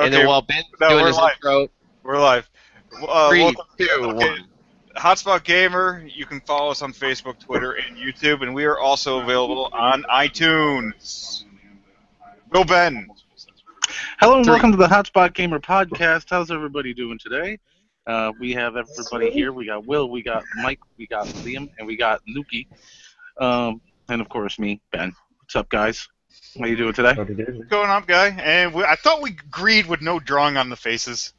And then while Ben's No, doing we're his live. intro, We're live. 3, Welcome. 2, Okay. 1. Hotspot Gamer. You can follow us on Facebook, Twitter, and YouTube, and we are also available on iTunes. Go Ben. Hello and welcome to the Hotspot Gamer podcast. How's everybody doing today? We have everybody here. We got Will, we got Mike, we got Liam, and we got Nuki. And of course me, Ben. What's up, guys? How you doing today? What's going on, guy? And I thought we agreed with no drawing on the faces.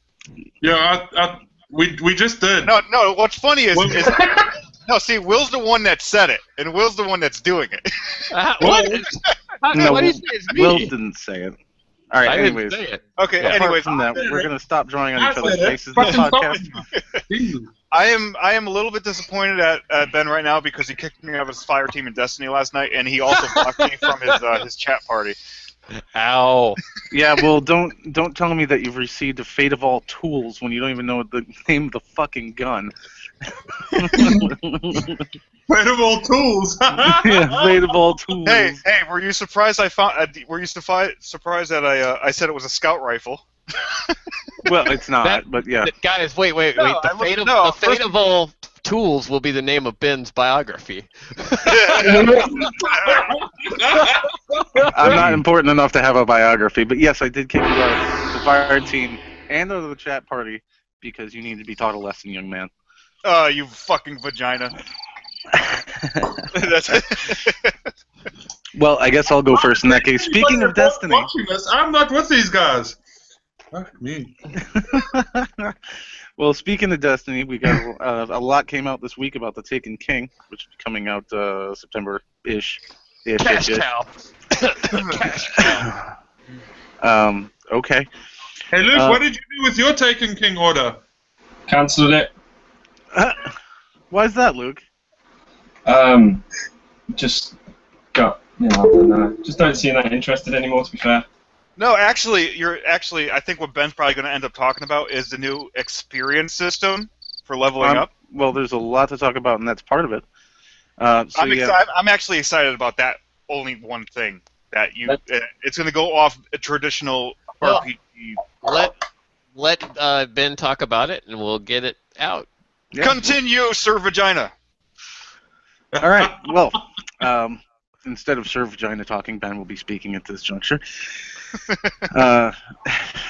Yeah, we just did. No. What's funny is no. See, Will's the one that said it, and Will's the one that's doing it. What? No, What do you say? It's me. Will didn't say it. All right, I anyways. didn't say it. Okay. Apart Anyways, from that, we're going to stop drawing on each I other's said it. faces in the Fucking podcast. I am a little bit disappointed at Ben right now because he kicked me out of his fire team in Destiny last night, and he also blocked me from his chat party. Ow. Yeah, well, don't tell me that you've received a Fate of All Tools when you don't even know the name of the fucking gun. Fate of all tools. Yeah, Fate of All Tools. Hey, were you surprised surprised that I said it was a scout rifle? Well, it's not, That- but yeah. Guys, wait. No, The fate of all tools will be the name of Ben's biography. I'm not important enough to have a biography, but yes, I did kick you out of the fire team and out of the chat party because you need to be taught a lesson, young man. You fucking vagina. That's it. Well, I guess I'll go first in that case. Speaking of Destiny, Watching this, I'm not with these guys. Fuck me. well, speaking of Destiny, we got a lot came out this week about the Taken King, which is coming out September-ish. Cash cow. Okay. Hey Luke, what did you do with your Taken King order? Cancelled it. Why is that, Luke? Just got, I don't know. Just don't seem that interested anymore, to be fair. No, actually, I think what Ben's probably going to end up talking about is the new experience system for leveling up. Well, there's a lot to talk about, and that's part of it. I'm actually excited about that. Only one thing that it's going to go off a traditional RPG. Let Ben talk about it, and we'll get it out. Yeah. Continue, Sir Vagina. All right. Well, instead of Sir Vagina talking, Ben will be speaking at this juncture.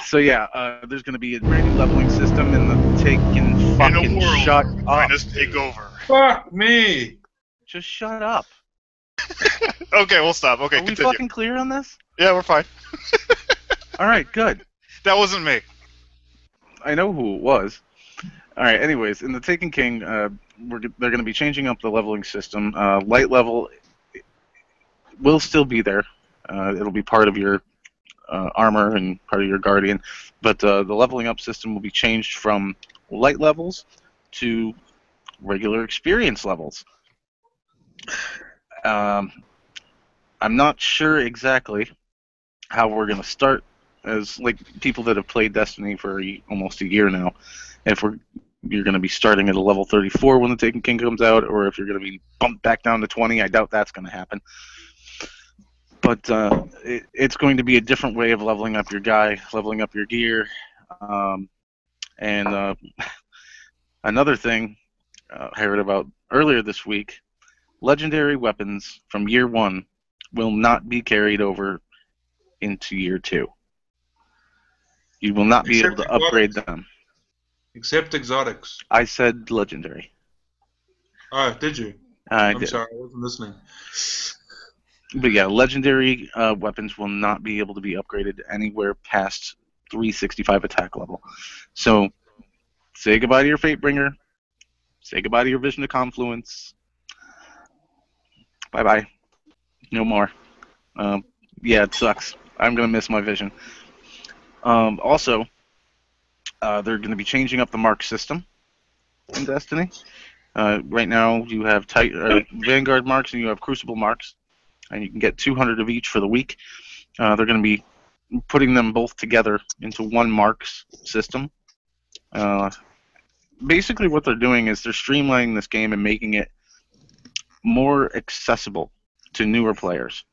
So yeah, there's going to be a brand new leveling system in the Taken fucking shut up. Vagina's takeover. Fuck me. Just shut up. Okay, we'll stop. Okay, Are we continue. fucking clear on this? Yeah, we're fine. All right, good. That wasn't me. I know who it was. All right. Anyways, in the Taken King, they're going to be changing up the leveling system. Light level will still be there. It'll be part of your armor and part of your guardian, but the leveling up system will be changed from light levels to regular experience levels. I'm not sure exactly how we're going to start as people that have played Destiny for almost a year now. If you're going to be starting at a level 34 when the Taken King comes out, or if you're going to be bumped back down to 20, I doubt that's going to happen. But it's going to be a different way of leveling up your guy, leveling up your gear. And another thing I heard about earlier this week, legendary weapons from year 1 will not be carried over into year 2. You will not be able to upgrade them. Except exotics. I said legendary. Oh, did you? I I'm did. sorry, I wasn't listening. But yeah, legendary weapons will not be able to be upgraded anywhere past 365 attack level. So, say goodbye to your Fatebringer. Say goodbye to your Vision of Confluence. Bye-bye. No more. Yeah, it sucks. I'm going to miss my Vision. Also, they're going to be changing up the mark system in Destiny. Right now, you have Vanguard marks and you have Crucible marks, and you can get 200 of each for the week. They're going to be putting them both together into one marks system. Basically, what they're doing is they're streamlining this game and making it more accessible to newer players.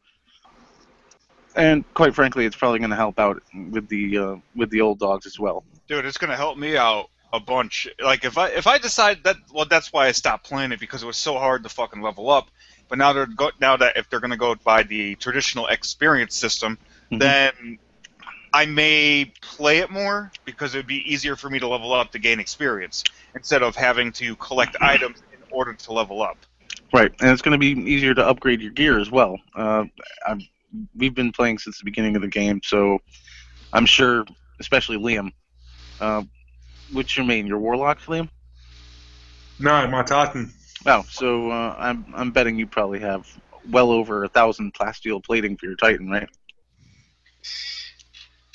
And quite frankly, it's probably going to help out with the old dogs as well. Dude, it's gonna help me out a bunch. Like if I decide that, well, that's why I stopped playing it, because it was so hard to fucking level up. But now now that if they're gonna go by the traditional experience system, Mhm. then I may play it more because it would be easier for me to level up to gain experience instead of having to collect items in order to level up. Right, and it's going to be easier to upgrade your gear as well. We've been playing since the beginning of the game, so I'm sure, especially Liam. What's your main? Your Warlock, Liam? No, my Titan. Oh, so I'm betting you probably have well over 1,000 plasteel plating for your Titan, right?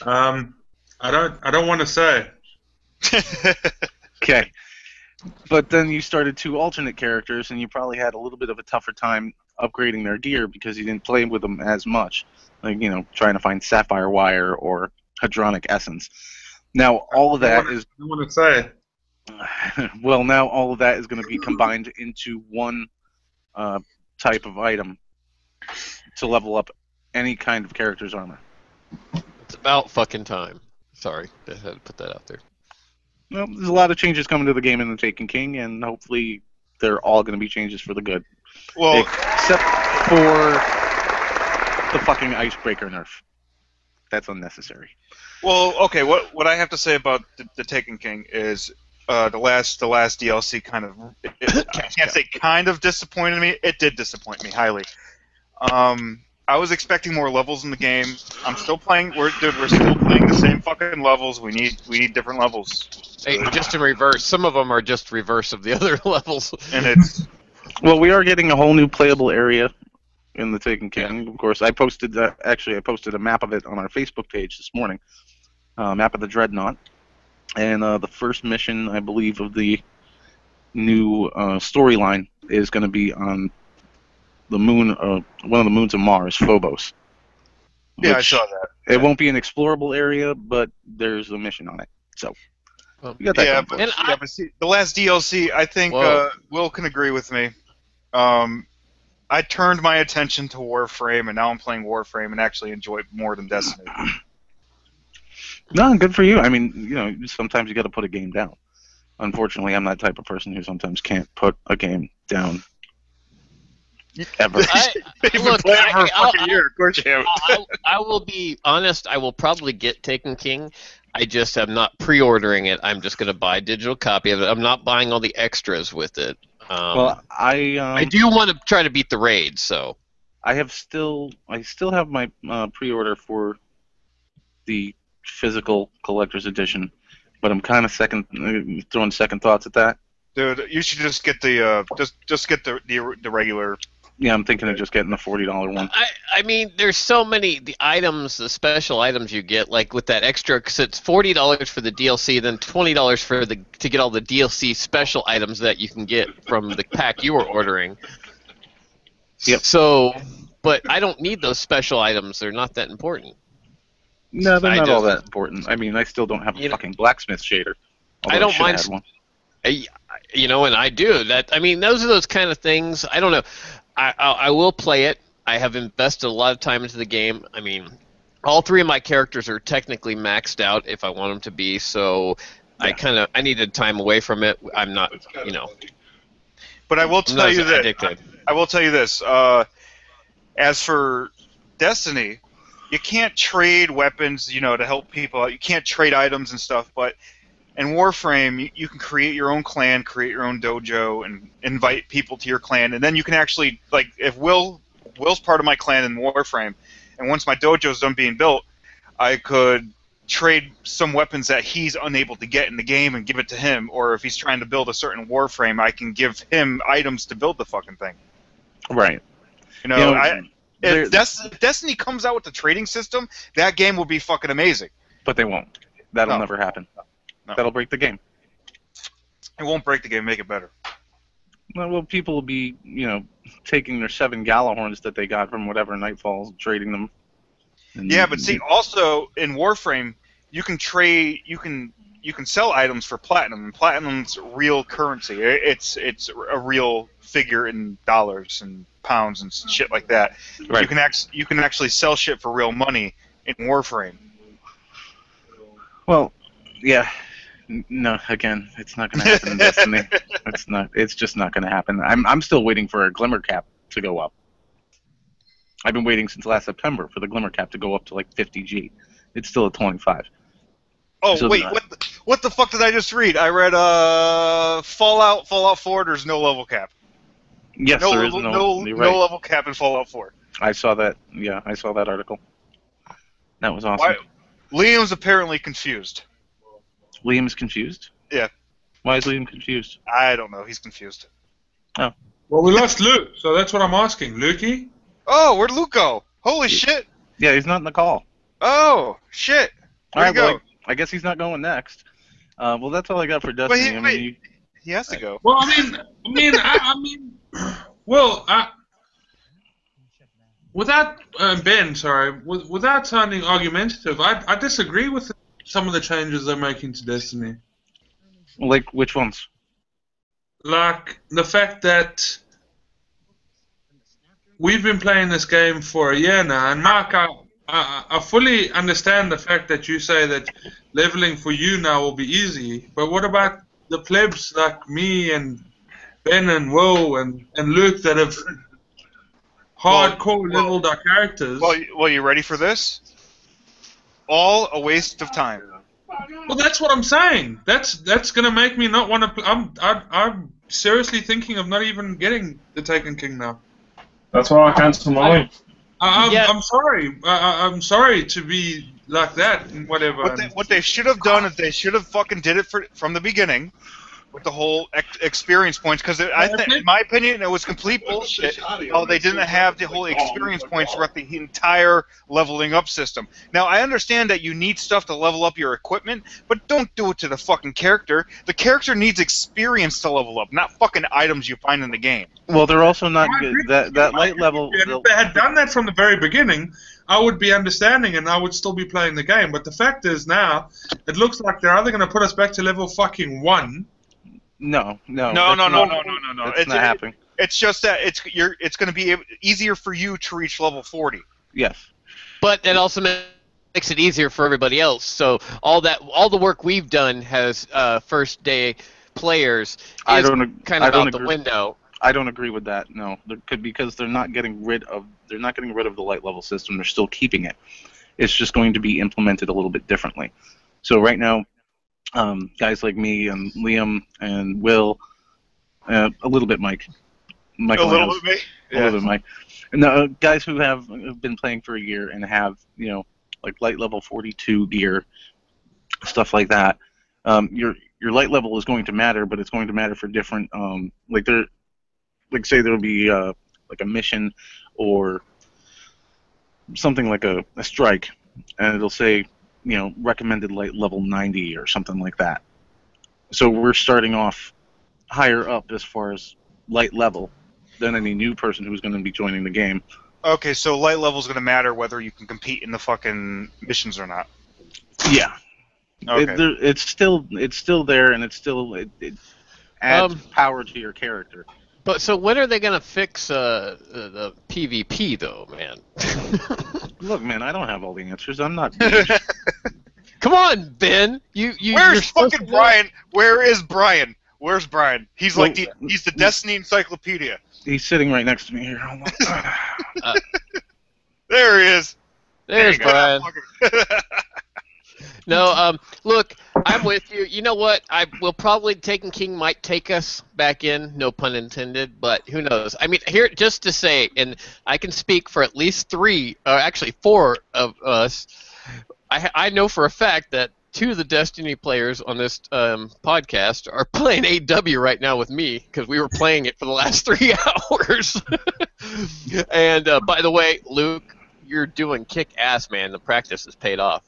I don't want to say. Okay. But then you started 2 alternate characters, and you probably had a little bit of a tougher time upgrading their gear because you didn't play with them as much. Like, trying to find Sapphire Wire or Hadronic Essence. Now, all of that is... I don't want to say. Well, now all of that is going to be combined into one type of item to level up any kind of character's armor. It's about fucking time. Sorry, I had to put that out there. Well, there's a lot of changes coming to the game in the Taken King, and hopefully they're all going to be changes for the good. Well, Except for the fucking Icebreaker nerf. That's unnecessary. well, okay. What I have to say about the Taken King is the last DLC kind of I can't say kind of disappointed me. It did disappoint me highly. I was expecting more levels in the game. I'm still playing. We're still playing the same fucking levels. We need different levels. Hey, just in reverse. Some of them are just reverse of the other levels. And it's Well, we are getting a whole new playable area in the Taken King. Of course, I posted a map of it on our Facebook page this morning. Map of the Dreadnought. And the first mission, I believe, of the new storyline is going to be on the moon, one of the moons of Mars, Phobos. yeah, I saw that. It won't be an explorable area, but there's a mission on it. So we got that. Yeah, going for us. but see, the last DLC, I think Whoa. Will can agree with me. I turned my attention to Warframe, and now I'm playing Warframe and actually enjoy it more than Destiny. No, good for you. I mean, sometimes you got to put a game down. Unfortunately, I'm that type of person who sometimes can't put a game down. Ever. You've been Look, playing for a fucking year, of course you have. I will be honest. I will probably get Taken King. I just am not pre-ordering it. I'm just going to buy a digital copy of it. I'm not buying all the extras with it. Well, I do want to try to beat the raid, so. I still have my pre-order for the physical collector's edition, but I'm kind of throwing second thoughts at that. Dude, you should just get the just get the regular. Yeah, I'm thinking of just getting the $40 one. I mean, there's so many the special items you get, like with that extra, because it's $40 for the DLC, then $20 for to get all the DLC special items that you can get from the pack you were ordering. Yep. So, but I don't need those special items. They're not that important. No, they're I not all just- that important. I mean, I still don't have a You know- fucking blacksmith shader. I although don't should mind have had one. And I do that. I mean, those are those kind of things. I don't know. I will play it. I have invested a lot of time into the game. I mean, all 3 of my characters are technically maxed out if I want them to be. So Yeah. I needed time away from it. I'm not, But I will I'm tell not you as that addicted. I will tell you this. As for Destiny, you can't trade weapons, to help people out. You can't trade items and stuff, but in Warframe, you can create your own clan, create your own dojo, and invite people to your clan. And then you can actually, like, if Will's part of my clan in Warframe, and once my dojo's done being built, I could trade some weapons that he's unable to get in the game and give it to him. Or if he's trying to build a certain Warframe, I can give him items to build the fucking thing. Right. If Destiny comes out with the trading system, that game will be fucking amazing. But they won't. That'll No. never happen. No. That'll break the game. It won't break the game, make it better. Well, people will be, taking their 7 Galahorns that they got from whatever Nightfalls and trading them. And Yeah, but see, also in Warframe, you can you can sell items for platinum, and platinum's real currency. It's a real figure in dollars and pounds and shit like that. Right. You can actually sell shit for real money in Warframe. Well, yeah. No, again, it's not going to happen in Destiny. It's not. It's just not going to happen. I'm still waiting for a Glimmer Cap to go up. I've been waiting since last September for the Glimmer Cap to go up to like 50G. It's still at 25. Oh So wait, what the fuck did I just read? I read Fallout 4. There's no level cap. Yes, No there is level, you're right. no level cap in Fallout 4. I saw that. Yeah, I saw that article. That was awesome. Why? Liam's apparently confused. Liam's confused? Yeah. Why is Liam confused? I don't know. He's confused. Well, we lost Luke, so that's what I'm asking. Lukey? Oh, where'd Luke go? Holy shit! Yeah, he's not in the call. Oh, shit! Where'd he go? Well, I guess he's not going next. Well, that's all I got for Destiny. Wait, he has to go. Well, without Ben, sorry, without sounding argumentative, I disagree with some of the changes they're making to Destiny. Like, which ones? Like the fact that we've been playing this game for a year now, and Mark, I fully understand the fact that you say that leveling for you now will be easy, but what about the plebs like me and Ben and Will and Luke that have hardcore leveled our characters? Well, you ready for this? All a waste of time. Well, that's what I'm saying. That's gonna make me not want to play. I'm seriously thinking of not even getting the Taken King now. That's why I cancelled mine. I'm sorry. I'm sorry to be like that and whatever. What they should have done is they should have fucking did it from the beginning with the whole experience points, because I think, in my opinion, it was complete bullshit how they didn't have the whole experience points throughout the entire leveling up system. Now, I understand that you need stuff to level up your equipment, but don't do it to the fucking character. The character needs experience to level up, not fucking items you find in the game. Well, they're also not good. That light level. And if they had done that from the very beginning, I would be understanding and I would still be playing the game. But the fact is now, it looks like they're either going to put us back to level fucking 1. No. No. It's not happening. It's just that it's going to be easier for you to reach level 40. Yes. But it also makes it easier for everybody else. So all the work we've done has first day players is kind of out the window. I don't agree with that. No, because they're not getting rid of the light level system. They're still keeping it. It's just going to be implemented a little bit differently. So right now, guys like me and Liam and Will, a little bit Mike. A little bit me? A little bit Mike. And guys who have been playing for a year and have, like light level 42 gear, stuff like that. Your light level is going to matter, but it's going to matter for different, say there'll be like a mission or something like a strike, and it'll say, recommended light level 90 or something like that. So we're starting off higher up as far as light level than any new person who's going to be joining the game. Okay, so light level is going to matter whether you can compete in the fucking missions or not. Yeah. Okay. It's still there, and it adds power to your character. But so when are they gonna fix the PvP though, man? Look, man, I don't have all the answers. I'm not. Come on, Ben. Where's fucking Brian? Where is Brian? Where's Brian? He's he's the Destiny encyclopedia. He's sitting right next to me here. There he is. There's Brian. No, look, I'm with you. You know what? I will probably Taken King might take us back in, no pun intended, but who knows? I mean, here, just to say, and I can speak for at least 3, or actually 4 of us, I know for a fact that 2 of the Destiny players on this podcast are playing AW right now with me, because we were playing it for the last 3 hours. And, by the way, Luke, you're doing kick-ass, man. The practice has paid off.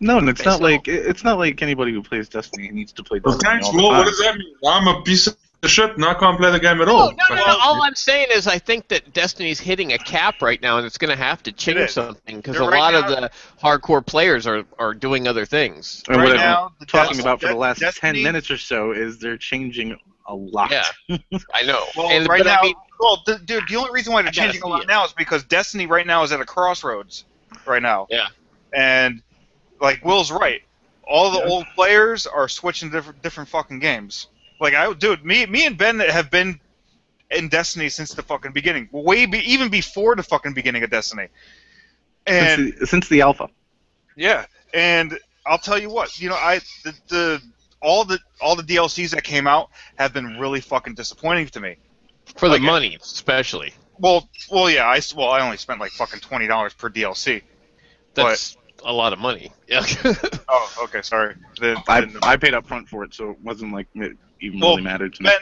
No, and it's not like anybody who plays Destiny needs to play Destiny. Thanks, all the Will. time. What does that mean? I'm a piece of the shit and I can't play the game at No, all. no. All I'm saying is I think that Destiny's hitting a cap right now, and it's going to have to change is. something because They're a right lot of now- the hardcore players are doing other things. And Right what now, I'm the talking Des- about for the Des- last Destiny- 10 minutes or so is they're changing a lot. Yeah, I know. Well, And- right but now, I mean, dude, the only reason why they're I gotta changing a see lot it. now is because Destiny right now is at a crossroads. Right now. Yeah. And like Will's right, all the Yeah. old players are switching to different fucking games. Like me and Ben have been in Destiny since the fucking beginning, even before the fucking beginning of Destiny. And Since the alpha. yeah, and I'll tell you what, all the DLCs that came out have been really fucking disappointing to me. for the like- money, especially. Well, yeah, I only spent like fucking $20 per DLC. That's a lot of money. Yeah. Oh, okay, sorry. I paid up front for it, so it wasn't like it even Well, really mattered to me. Ben,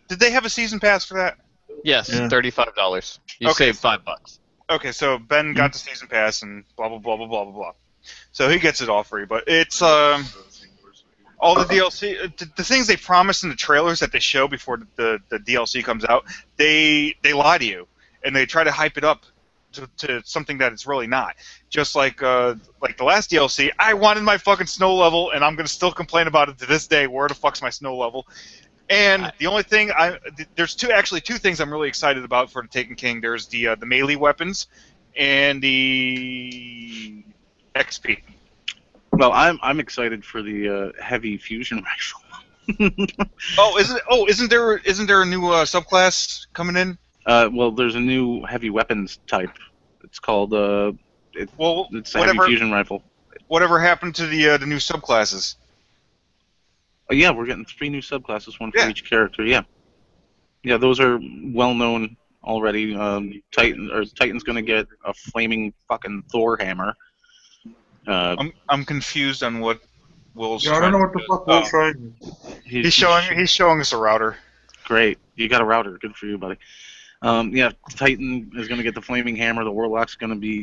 did they have a season pass for that? Yes, Yeah. $35. You Okay. save $5. Okay, so Ben got the season pass and blah blah blah blah blah blah blah. So he gets it all free, but it's all the DLC, the things they promise in the trailers that they show before the DLC comes out, they lie to you and they try to hype it up to something that it's really not. Just like the last DLC, I wanted my fucking snow level, and I'm gonna still complain about it to this day. Where the fuck's my snow level? And the only thing there's two things I'm really excited about for the Taken King. There's the melee weapons and the XP. Well, I'm excited for the heavy fusion rifle. Isn't there a new subclass coming in? Well, there's a new heavy weapons type. It's called it's a heavy fusion rifle. Whatever happened to the new subclasses? Yeah, we're getting 3 new subclasses, one for Yeah. each character. Yeah, those are well known already. Titan's gonna get a flaming fucking Thor hammer. I'm confused on what Will's. Yeah, I don't know what the trying fuck to do. Will's trying. He's showing us a router. Great, you got a router. Good for you, buddy. Titan is gonna get the flaming hammer. The Warlock's gonna be,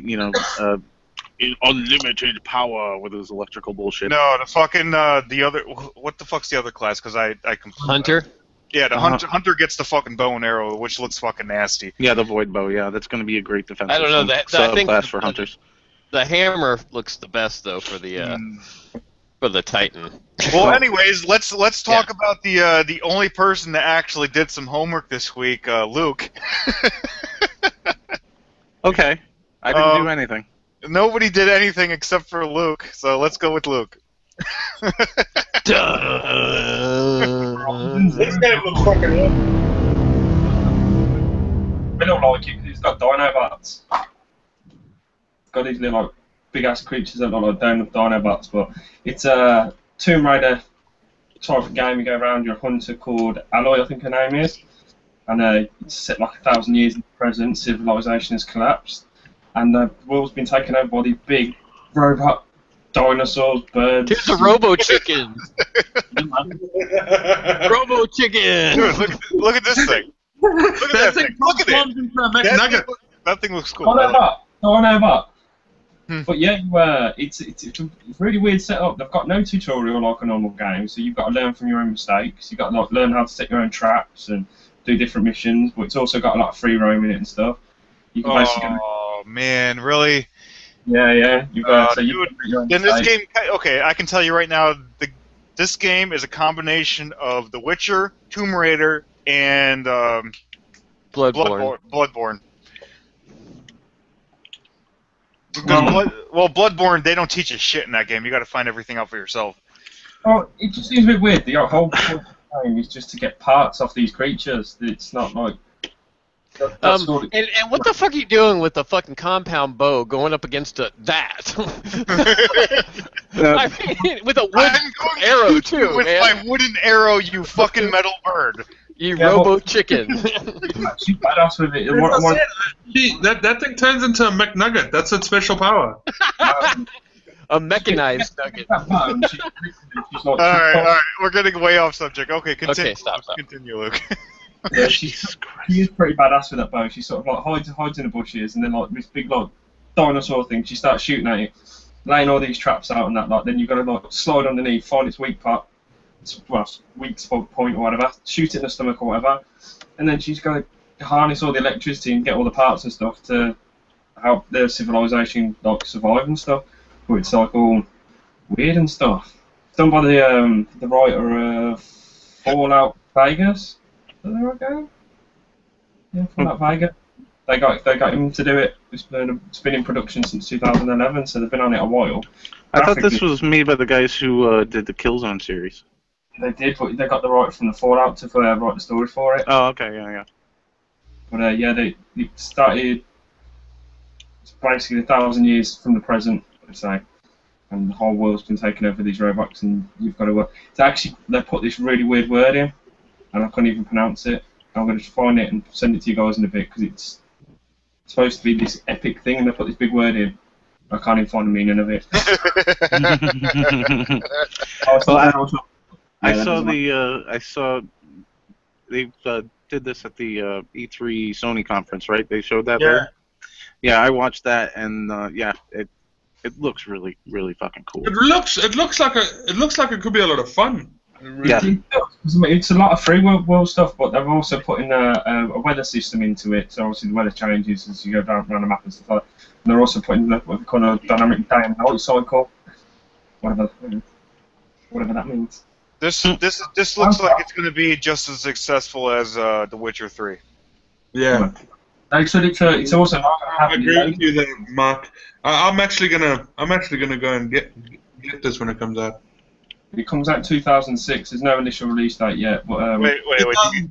in unlimited power with his electrical bullshit. No, the fucking the other. What the fuck's the other class? Because I Hunter? Yeah, the hunter gets the fucking bow and arrow, which looks fucking nasty. Yeah, the Void Bow. Yeah, that's gonna be a great defensive I don't know, I think subclass for hunters. The hammer looks the best, though, for the Titan. Well, anyways, let's talk about the only person that actually did some homework this week, Luke. Okay, I didn't do anything. Nobody did anything except for Luke, so let's go with Luke. This game looks fucking awesome. I don't like it because it's got Dinobots. It's got these little big ass creatures that look like Dinobots, but it's a Tomb Raider type of game. You go around, you're a hunter called Aloy, I think her name is, and it's set like 1,000 years in the present. Civilization has collapsed, and the world's been taken over by these big robot dinosaurs, birds. Here's a Robo Chicken! Robo Chicken! Dude, look at this thing. Look at that thing. Look at it. That thing looks cool. Dinobot. Hmm. But yeah, it's a really weird setup. They've got no tutorial like a normal game, so you've got to learn from your own mistakes. You've got to learn how to set your own traps and do different missions. But it's also got a lot of free roam in it and stuff. You can basically Oh man, really? Yeah. You've got your own Then this mistakes. game, okay, I can tell you right now, this game is a combination of The Witcher, Tomb Raider, and Bloodborne. Bloodborne. Bloodborne, they don't teach you shit in that game. You got to find everything out for yourself. Oh, it just seems a bit weird. The whole point of the game is just to get parts off these creatures. It's not like. That's all it- And what the fuck are you doing with the fucking compound bow going up against that? I mean, with a wood I'm going to arrow shoot you too, with man. my wooden arrow, you fucking metal bird. You Yeah, Robo well- Chicken. She's badass with it. That thing turns into a McNugget. That's its special power. A mechanized nugget. She's All right, we're getting way off subject. Okay, continue. Okay, stop. Continue, Luke. Yeah, she is pretty badass with that bow. She sort of like hides in the bushes, and then like this big like dinosaur thing. She starts shooting at it, laying all these traps out and that. Like then you've got to like slide underneath, find its weak part, weak spot point or whatever, shoot it in the stomach or whatever, and then she's going to harness all the electricity and get all the parts and stuff to help their civilization like survive and stuff. But it's like all weird and stuff. Done by the writer of Fallout Vegas. Is that the right game? Yeah, Fallout Vegas. They got him to do it. It's been in production since 2011, so they've been on it a while. I thought this was made by the guys who did the Killzone series. They did, but they got the right from the Fallout to write the story for it. Oh, okay, yeah. But yeah, they started. It's basically 1,000 years from the present, I'd say, and the whole world's been taken over these robots, and you've got to work. It's actually they put this really weird word in, and I couldn't even pronounce it. I'm going to find it and send it to you guys in a bit because it's supposed to be this epic thing, and they put this big word in. I can't even find the meaning of it. I saw they did this at the E3 Sony conference, right? They showed that there. Yeah, I watched that, and it looks really, really fucking cool. It looks like it could be a lot of fun. Yeah. It's a lot of free world stuff, but they've also put in a weather system into it, so obviously the weather changes as you go down around the map and stuff like that. And they're also putting what they call a dynamic day and night cycle, whatever that means. This looks like it's going to be just as successful as The Witcher 3. Yeah. Actually, it's also not going to I happen. agree with you there, Mark. I'm actually gonna go and get this when it comes out. It comes out in 2006. There's no initial release date yet, but Wait.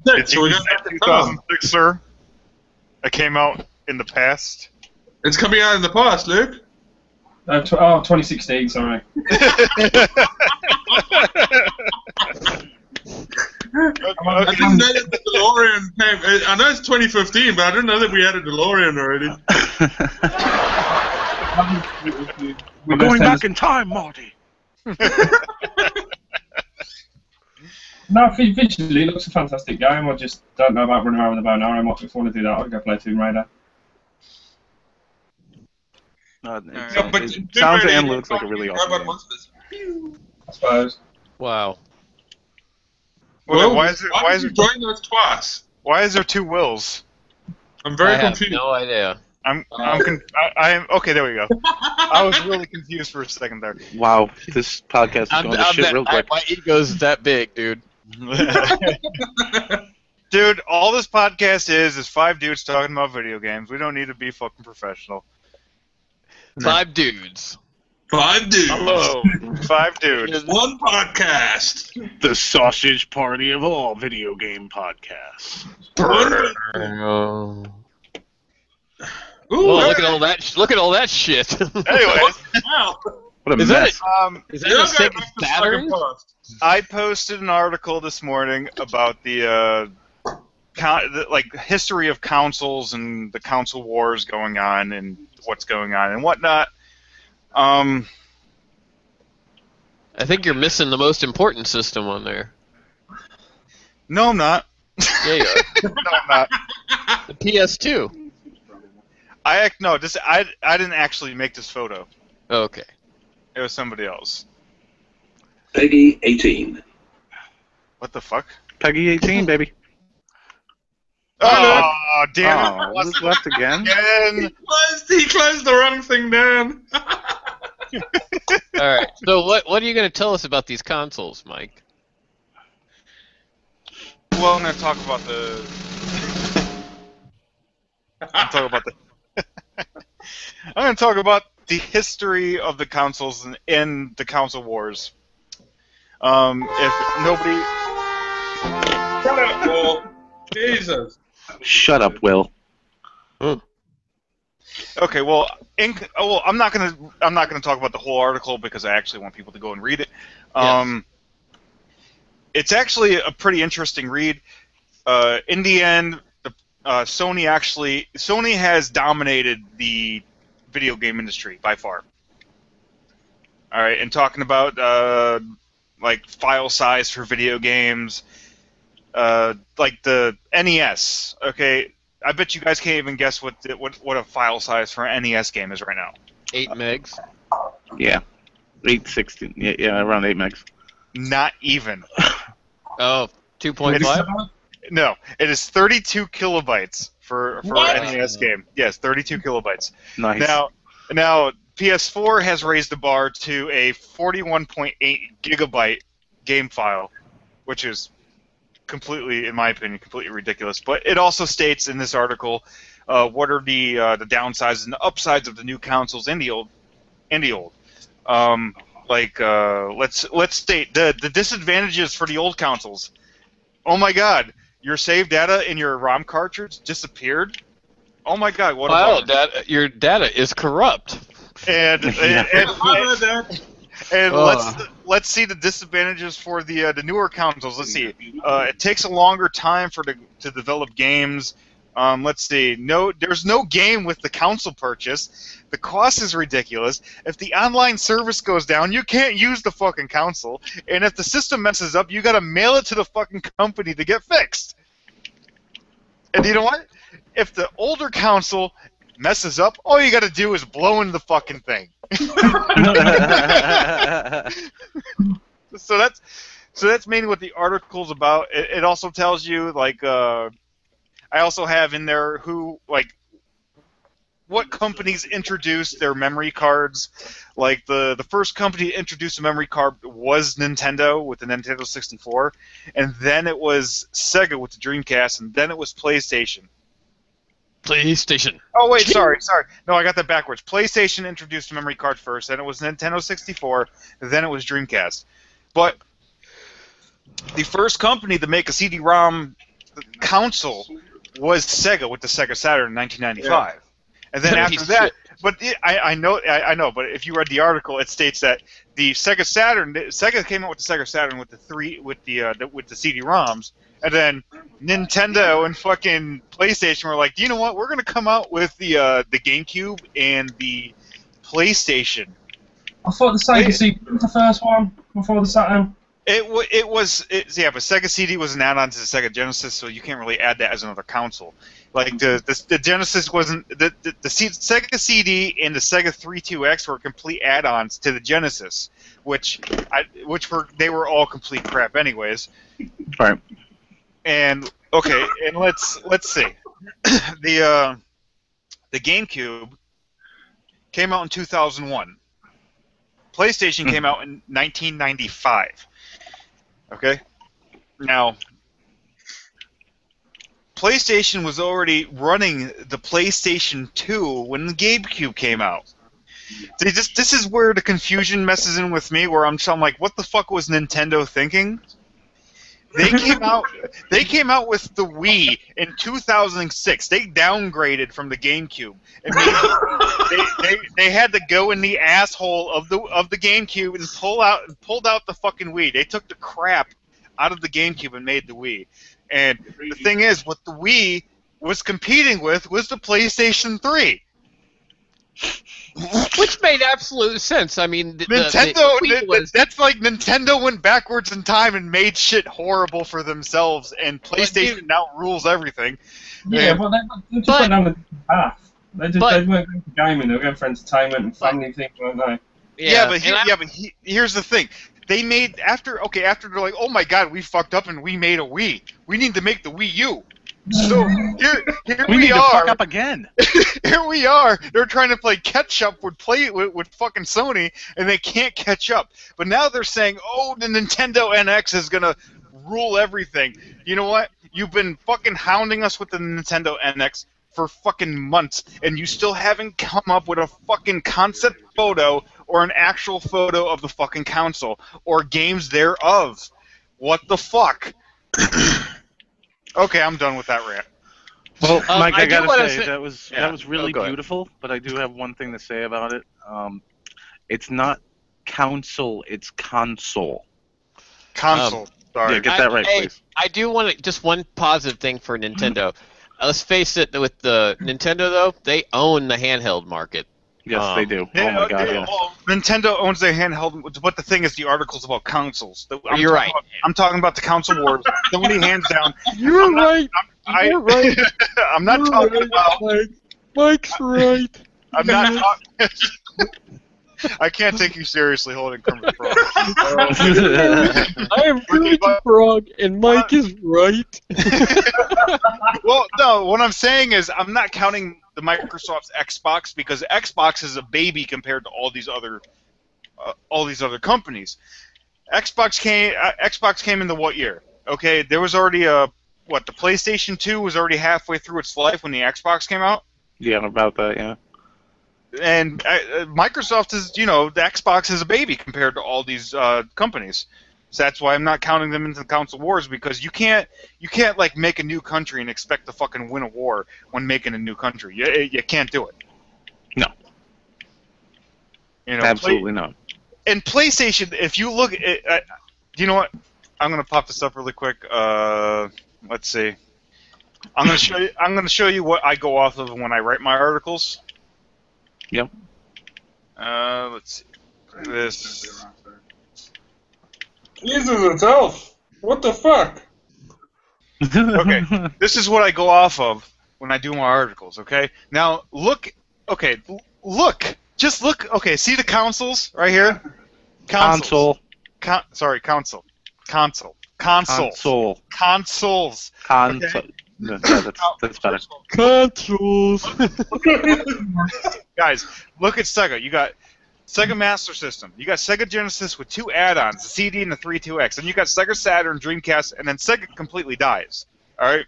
Did So we're you gonna have say to come. 2006, sir? It came out in the past. It's coming out in the past, Luke. 2016. Sorry. I didn't know that the DeLorean came. I know it's 2015, but I didn't know that we had a DeLorean already. We're going back in time, Marty. No, visually it looks a fantastic game. I just don't know about running around with a bow and arrow. I might if I want to do that, I'll go play Tomb Raider. It sounds and looks like a really awesome game. I suppose. Wow. Well, why is there join those twice? Why is there two Wills? I'm very I have confused. no idea. I'm okay. There we go. I was really confused for a second there. Wow, this podcast is going to shit real quick. My ego's that big, dude. Dude, all this podcast is 5 dudes talking about video games. We don't need to be fucking professional. 5 dudes. 5 dudes. Hello. 5 dudes. One podcast. The sausage party of all video game podcasts. Ooh, Oh, look at all that! Look at all that shit. Anyways, wow. What a Is mess. Is that a Sega Saturn? I posted an article this morning about the history of consoles and the console wars going on and what's going on and whatnot. I think you're missing the most important system on there. No, I'm not. Yeah, you are. No, I'm not. The PS2. I didn't actually make this photo. Okay. It was somebody else. Peggy 18. What the fuck? Peggy 18, baby. Oh, damn it. Oh, Luke left again? Again. He closed the wrong thing down. All right. So what are you going to tell us about these consoles, Mike? Well, I'm going to talk about the... I'm going to talk about the history of the consoles in the console wars. If nobody... Shut up, Will. Jesus. Shut up, Will. Okay, well, I'm not gonna talk about the whole article because I actually want people to go and read it. Yes. It's actually a pretty interesting read. In the end, Sony has dominated the video game industry by far. All right, and talking about like file size for video games, like the NES. Okay, I bet you guys can't even guess what a file size for an NES game is right now. 8 megs. Yeah. 816. Yeah, around 8 megs. Not even. Oh, 2.5? No, it is 32 kilobytes for What? an NES game. Yes, 32 kilobytes. Nice. Now PS4 has raised the bar to a 41.8 gigabyte game file, which is completely, in my opinion, completely ridiculous. But it also states in this article what are the downsides and the upsides of the new consoles and the old. Let's state the disadvantages for the old consoles. Oh my God, your save data in your ROM cartridge disappeared. Oh my God, what Wow, about your data is corrupt. and Oh. let's see the disadvantages for the newer consoles. Let's see. It takes a longer time to develop games. Let's see. There's no game with the console purchase. The cost is ridiculous. If the online service goes down, you can't use the fucking console. And if the system messes up, you gotta mail it to the fucking company to get fixed. And you know what? If the older console messes up, all you gotta do is blow in the fucking thing. So that's mainly what the article's about. It also tells you, like, I also have in there what companies introduced their memory cards. Like the first company to introduce a memory card was Nintendo with the Nintendo 64, and then it was Sega with the Dreamcast, and then it was PlayStation. PlayStation. Oh wait, sorry. No, I got that backwards. PlayStation introduced a memory card first, then it was Nintendo 64, then it was Dreamcast. But the first company to make a CD-ROM console was Sega with the Sega Saturn in 1995. And then after that, but I know, but if you read the article, it states that the Sega came out with the Sega Saturn with the CD-ROMs, and then Nintendo and fucking PlayStation were like, you know what? We're gonna come out with the GameCube and the PlayStation. I thought the Sega CD was the first one before the Saturn. But Sega CD was an add-on to the Sega Genesis, so you can't really add that as another console. Like the Genesis wasn't the Sega CD and the Sega 32X were complete add-ons to the Genesis, which were all complete crap anyways. Right. And okay, and let's see. The GameCube came out in 2001. PlayStation came out in 1995. Okay? Now, PlayStation was already running the PlayStation 2 when the GameCube came out. See, this is where the confusion messes in with me, where I'm like, what the fuck was Nintendo thinking? They came out with the Wii in 2006. They downgraded from the GameCube. And they had to go in the asshole of the GameCube and pulled out the fucking Wii. They took the crap out of the GameCube and made the Wii. And the thing is, what the Wii was competing with was the PlayStation 3. Which made absolute sense. I mean, that's like Nintendo went backwards in time and made shit horrible for themselves, and PlayStation now rules everything. Yeah, but they just went down the path. They weren't going for gaming, they were going for entertainment and family things, weren't they? But here's the thing. They made after they're like, oh my God, we fucked up and we made a Wii. We need to make the Wii U. So here we need to fuck up again. Here we are. They're trying to play catch up with fucking Sony, and they can't catch up. But now they're saying, oh, the Nintendo NX is gonna rule everything. You know what? You've been fucking hounding us with the Nintendo NX for fucking months, and you still haven't come up with a fucking concept photo or an actual photo of the fucking console or games thereof. What the fuck? Okay, I'm done with that rant. Well, Mike, I gotta say, that was really beautiful, but I do have one thing to say about it. It's not console, it's console. Console. Sorry. Yeah, get that right, please. I do want to, just one positive thing for Nintendo. Let's face it, with the Nintendo, though, they own the handheld market. Yes, they do. Oh my God, yes. Nintendo owns their handheld, but the thing is, the article's about consoles. You're right. I'm talking about the console wars. Sony hands down. You're right. You're right. I'm not talking about. Mike's right. I'm not talking. I can't take you seriously holding Kermit Frog. I am Kermit the Frog, and Mike is right. Well, no, what I'm saying is I'm not counting the Microsoft's Xbox because Xbox is a baby compared to all these other companies. Xbox came into what year? Okay, there was already the PlayStation 2 was already halfway through its life when the Xbox came out. Yeah, about that, yeah. And Microsoft is, the Xbox is a baby compared to all these companies. So that's why I'm not counting them into the console wars, because you can't like make a new country and expect to fucking win a war when making a new country. You can't do it. No. Absolutely not. And PlayStation, if you look at, you know what? I'm gonna pop this up really quick. Let's see. I'm gonna show you what I go off of when I write my articles. Yep. Let's see. This. Jesus itself. What the fuck? Okay. This is what I go off of when I do my articles. Okay. Now look. Okay. Look. Just look. Okay. See the consoles right here. Console. Sorry. Console. Console. Consoles. Okay. No, that's better. Controls. Guys, look at Sega. You got Sega Master System. You got Sega Genesis with 2 add-ons, the CD and the 32X. And you got Sega Saturn, Dreamcast, and then Sega completely dies. All right.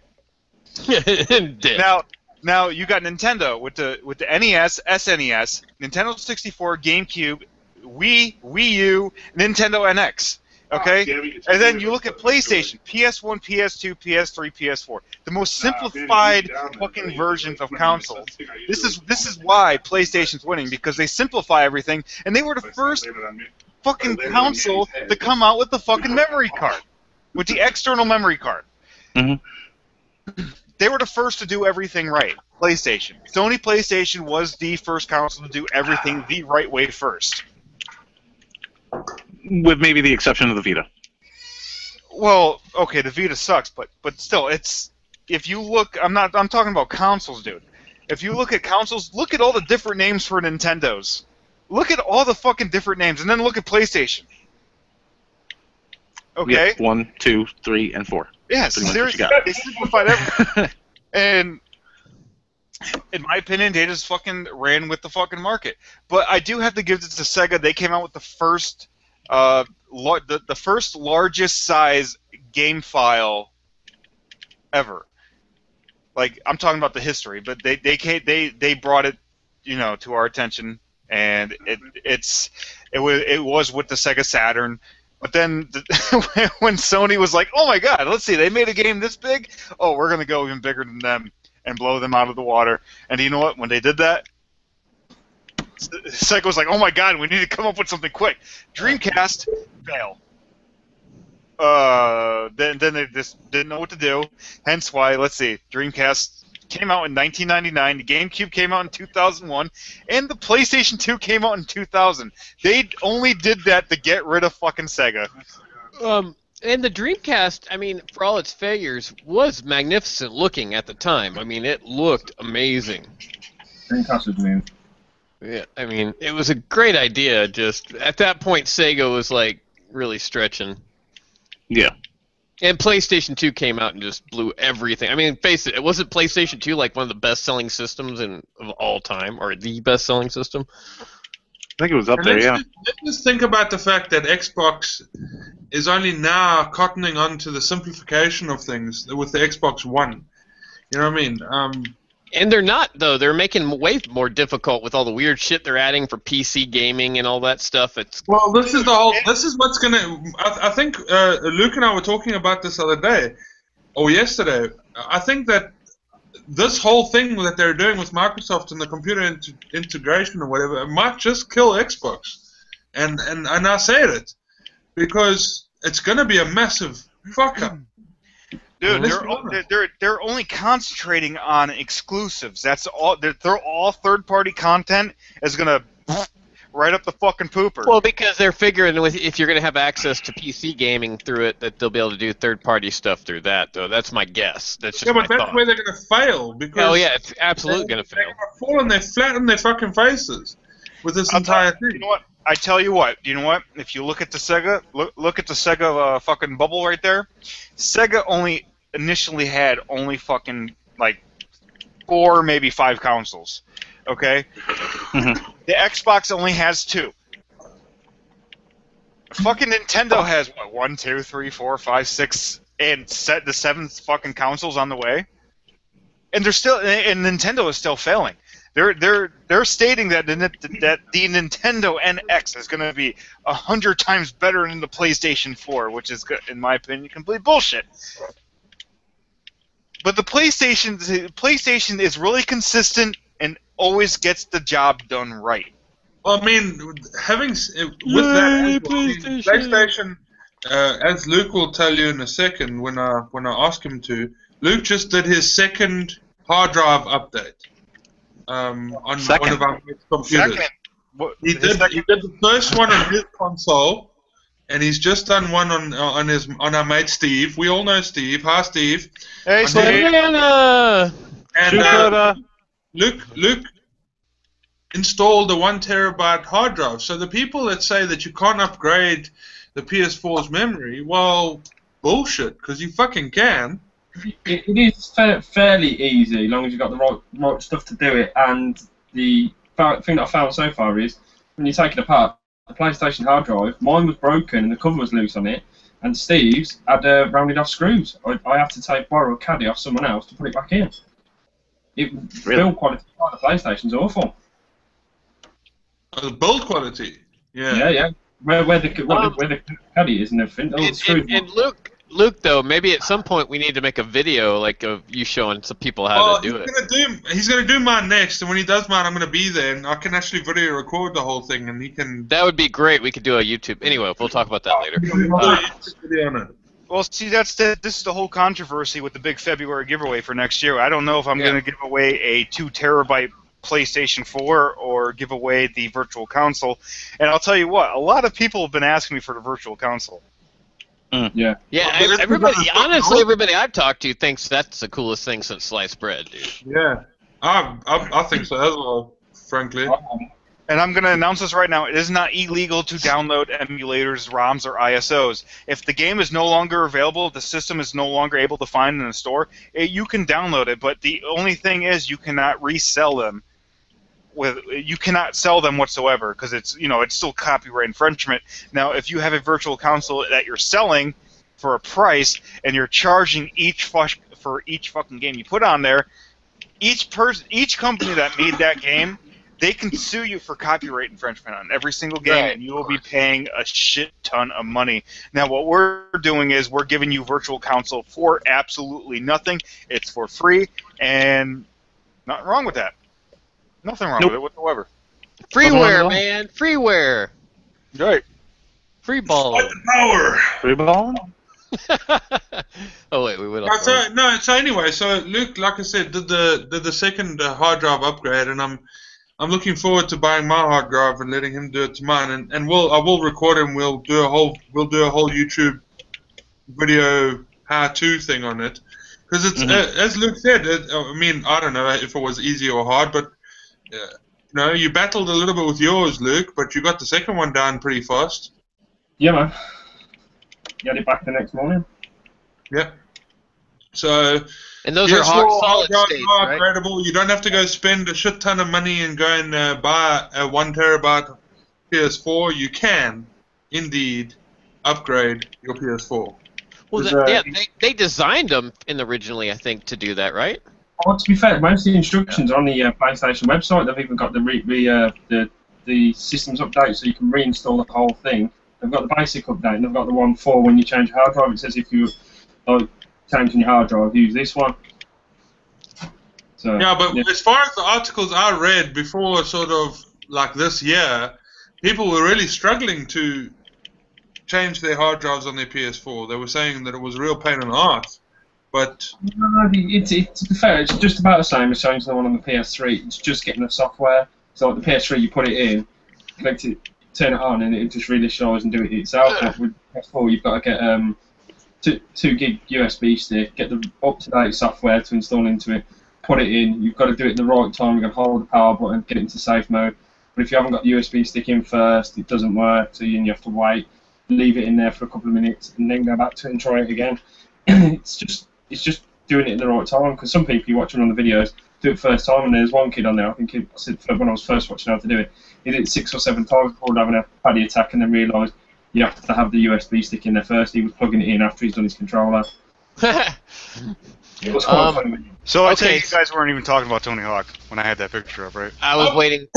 Now you got Nintendo with the NES, SNES, Nintendo 64, GameCube, Wii U, Nintendo NX. Okay, and then you look at PlayStation, PS1, PS2, PS3, PS4. The most simplified fucking versions of consoles. This is why PlayStation's winning, because they simplify everything, and they were the first fucking console to come out with the fucking memory card, with the external memory card. Mm-hmm. They were the first to do everything right. PlayStation. Sony PlayStation was the first console to do everything the right way first. With maybe the exception of the Vita. Well, okay, the Vita sucks, but still, it's if you look, I'm talking about consoles, dude. If you look at consoles, look at all the different names for Nintendos. Look at all the fucking different names, and then look at PlayStation. Okay. Yep, 1, 2, 3, and 4. Yeah, seriously, they simplified everything. And in my opinion, they just fucking ran with the fucking market. But I do have to give it to Sega. They came out with the first, the first largest size game file ever. Like, I'm talking about the history, but they brought it, to our attention, and it was with the Sega Saturn. But then when Sony was like, oh my god, let's see, they made a game this big? Oh, we're going to go even bigger than them and blow them out of the water. And you know what? When they did that, Sega was like, oh my god, we need to come up with something quick. Dreamcast, fail. Then they just didn't know what to do. Hence why, let's see, Dreamcast came out in 1999, the GameCube came out in 2001, and the PlayStation 2 came out in 2000. They only did that to get rid of fucking Sega. And the Dreamcast, I mean, for all its failures, was magnificent looking at the time. I mean, it looked amazing. Dreamcast was new. Yeah, I mean, it was a great idea. Just at that point, Sega was like really stretching. Yeah. And PlayStation 2 came out and just blew everything. I mean, face it, wasn't PlayStation 2 like one of the best-selling systems of all time, or the best-selling system? I think it was up there, yeah. Let's just think about the fact that Xbox is only now cottoning on to the simplification of things with the Xbox One. You know what I mean? And they're not, though. They're making way more difficult with all the weird shit they're adding for PC gaming and all that stuff. Well, this is what's going to... I think Luke and I were talking about this the other day, or yesterday. I think that this whole thing that they're doing with Microsoft and the computer integration or whatever might just kill Xbox. And I said it. Because it's going to be a massive fuck-up. Dude, they're only concentrating on exclusives. That's all. They're all third-party content is gonna right up the fucking pooper. Well, because they're figuring if you're gonna have access to PC gaming through it, that they'll be able to do third-party stuff through that. Though that's my guess. That's just but that's where they're gonna fail. Because it's absolutely gonna fail. They're gonna fall on their flat on their fucking faces with this entire thing. You know what? I tell you what. You know what? If you look at the Sega, look at the Sega fucking bubble right there. Sega only initially had only fucking like 4, maybe 5 consoles. Okay. The Xbox only has 2. Fucking Nintendo has what, 1, 2, 3, 4, 5, 6, and set the 7th fucking consoles on the way. And they're still, and Nintendo is still failing. They're stating that the Nintendo NX is going to be 100 times better than the PlayStation 4, which is, in my opinion, complete bullshit. But the PlayStation is really consistent and always gets the job done right. Well, I mean, having with that, PlayStation, as Luke will tell you in a second when I ask him to, Luke just did his second hard drive update on one of our computers. He did the first one on his console, and he's just done one on our mate Steve. We all know Steve. Hi, Steve. Hey, Steve. And Luke installed a 1 terabyte hard drive. So the people that say that you can't upgrade the PS4's memory, well, bullshit, because you fucking can. It is fairly easy, as long as you've got the right stuff to do it. And the thing that I found so far is, when you take it apart, the PlayStation hard drive, mine was broken and the cover was loose on it, and Steve's had rounded off screws. I have to borrow a caddy off someone else to put it back in. Build quality on the PlayStation's awful. The build quality, yeah. Where the caddy is and everything. And Luke, though, maybe at some point we need to make a video like of you showing some people how to do it. He's gonna do mine next, and when he does mine, I'm gonna be there, and I can actually video record the whole thing, and he can. That would be great. We could do a YouTube. Anyway, we'll talk about that later. Well, see, this is the whole controversy with the big February giveaway for next year. I don't know if I'm going to give away a 2 terabyte PlayStation 4 or give away the Virtual Console. And I'll tell you what, a lot of people have been asking me for the Virtual Console. Yeah. Yeah, everybody I've talked to thinks that's the coolest thing since sliced bread, dude. Yeah, I think so as well, frankly. And I'm going to announce this right now. It is not illegal to download emulators, ROMs, or ISOs. If the game is no longer available, the system is no longer able to find in the store, you can download it. But the only thing is you cannot resell them. You cannot sell them whatsoever because it's still copyright infringement. Now, if you have a Virtual Console that you're selling for a price and you're charging for each fucking game you put on there, each company that made that game, they can sue you for copyright infringement on every single game, and you will be paying a shit ton of money. Now, what we're doing is we're giving you Virtual Console for absolutely nothing. It's for free, and nothing wrong with that. Nothing wrong with it whatsoever. Freeware, man. Freeware. Right. Free ball. Power. Free ball? Oh wait, we went off. So anyway, so Luke, like I said, did the second hard drive upgrade, and I'm looking forward to buying my hard drive and letting him do it to mine, and I will record him. We'll do a whole YouTube video how-to thing on it, because it's as Luke said. I mean, I don't know if it was easy or hard, but you battled a little bit with yours, Luke, but you got the second one down pretty fast. Yeah, man. Got it back the next morning. Yeah. So. And those are solid states, right? Upgradable. You don't have to go spend a shit ton of money and go and buy a 1 terabyte PS4. You can, indeed, upgrade your PS4. Well, they designed them originally, I think, to do that, right? Well, to be fair, most of the instructions are on the PlayStation website. They've even got the systems update, so you can reinstall the whole thing. They've got the basic update, and they've got the one for when you change your hard drive. It says if you changing your hard drive, use this one. So, as far as the articles I read before, sort of like this year, people were really struggling to change their hard drives on their PS4. They were saying that it was a real pain in the ass. But to be fair, it's just about the same as changing the one on the PS3. It's just getting the software. So like the PS3, you put it in, connect it, turn it on, and it just reinitialize and do it itself. But with PS4, you've got to get 2 gig USB stick, get the up-to-date software to install into it, put it in. You've got to do it at the right time. You've got to hold the power button, get it into safe mode, But if you haven't got the USB stick in first, it doesn't work, so you have to wait, leave it in there for a couple of minutes, and then go back to it and try it again. it's just doing it at the right time, because some people you watch them on the videos do it first time, and there's one kid on there, I think I said when I was first watching how to do it, he did it 6 or 7 times before having a paddy attack, and then realised you have to have the USB stick in there first. He was plugging it in after he's done his controller. It was quite funny. So I take you guys weren't even talking about Tony Hawk when I had that picture up, right? I was waiting.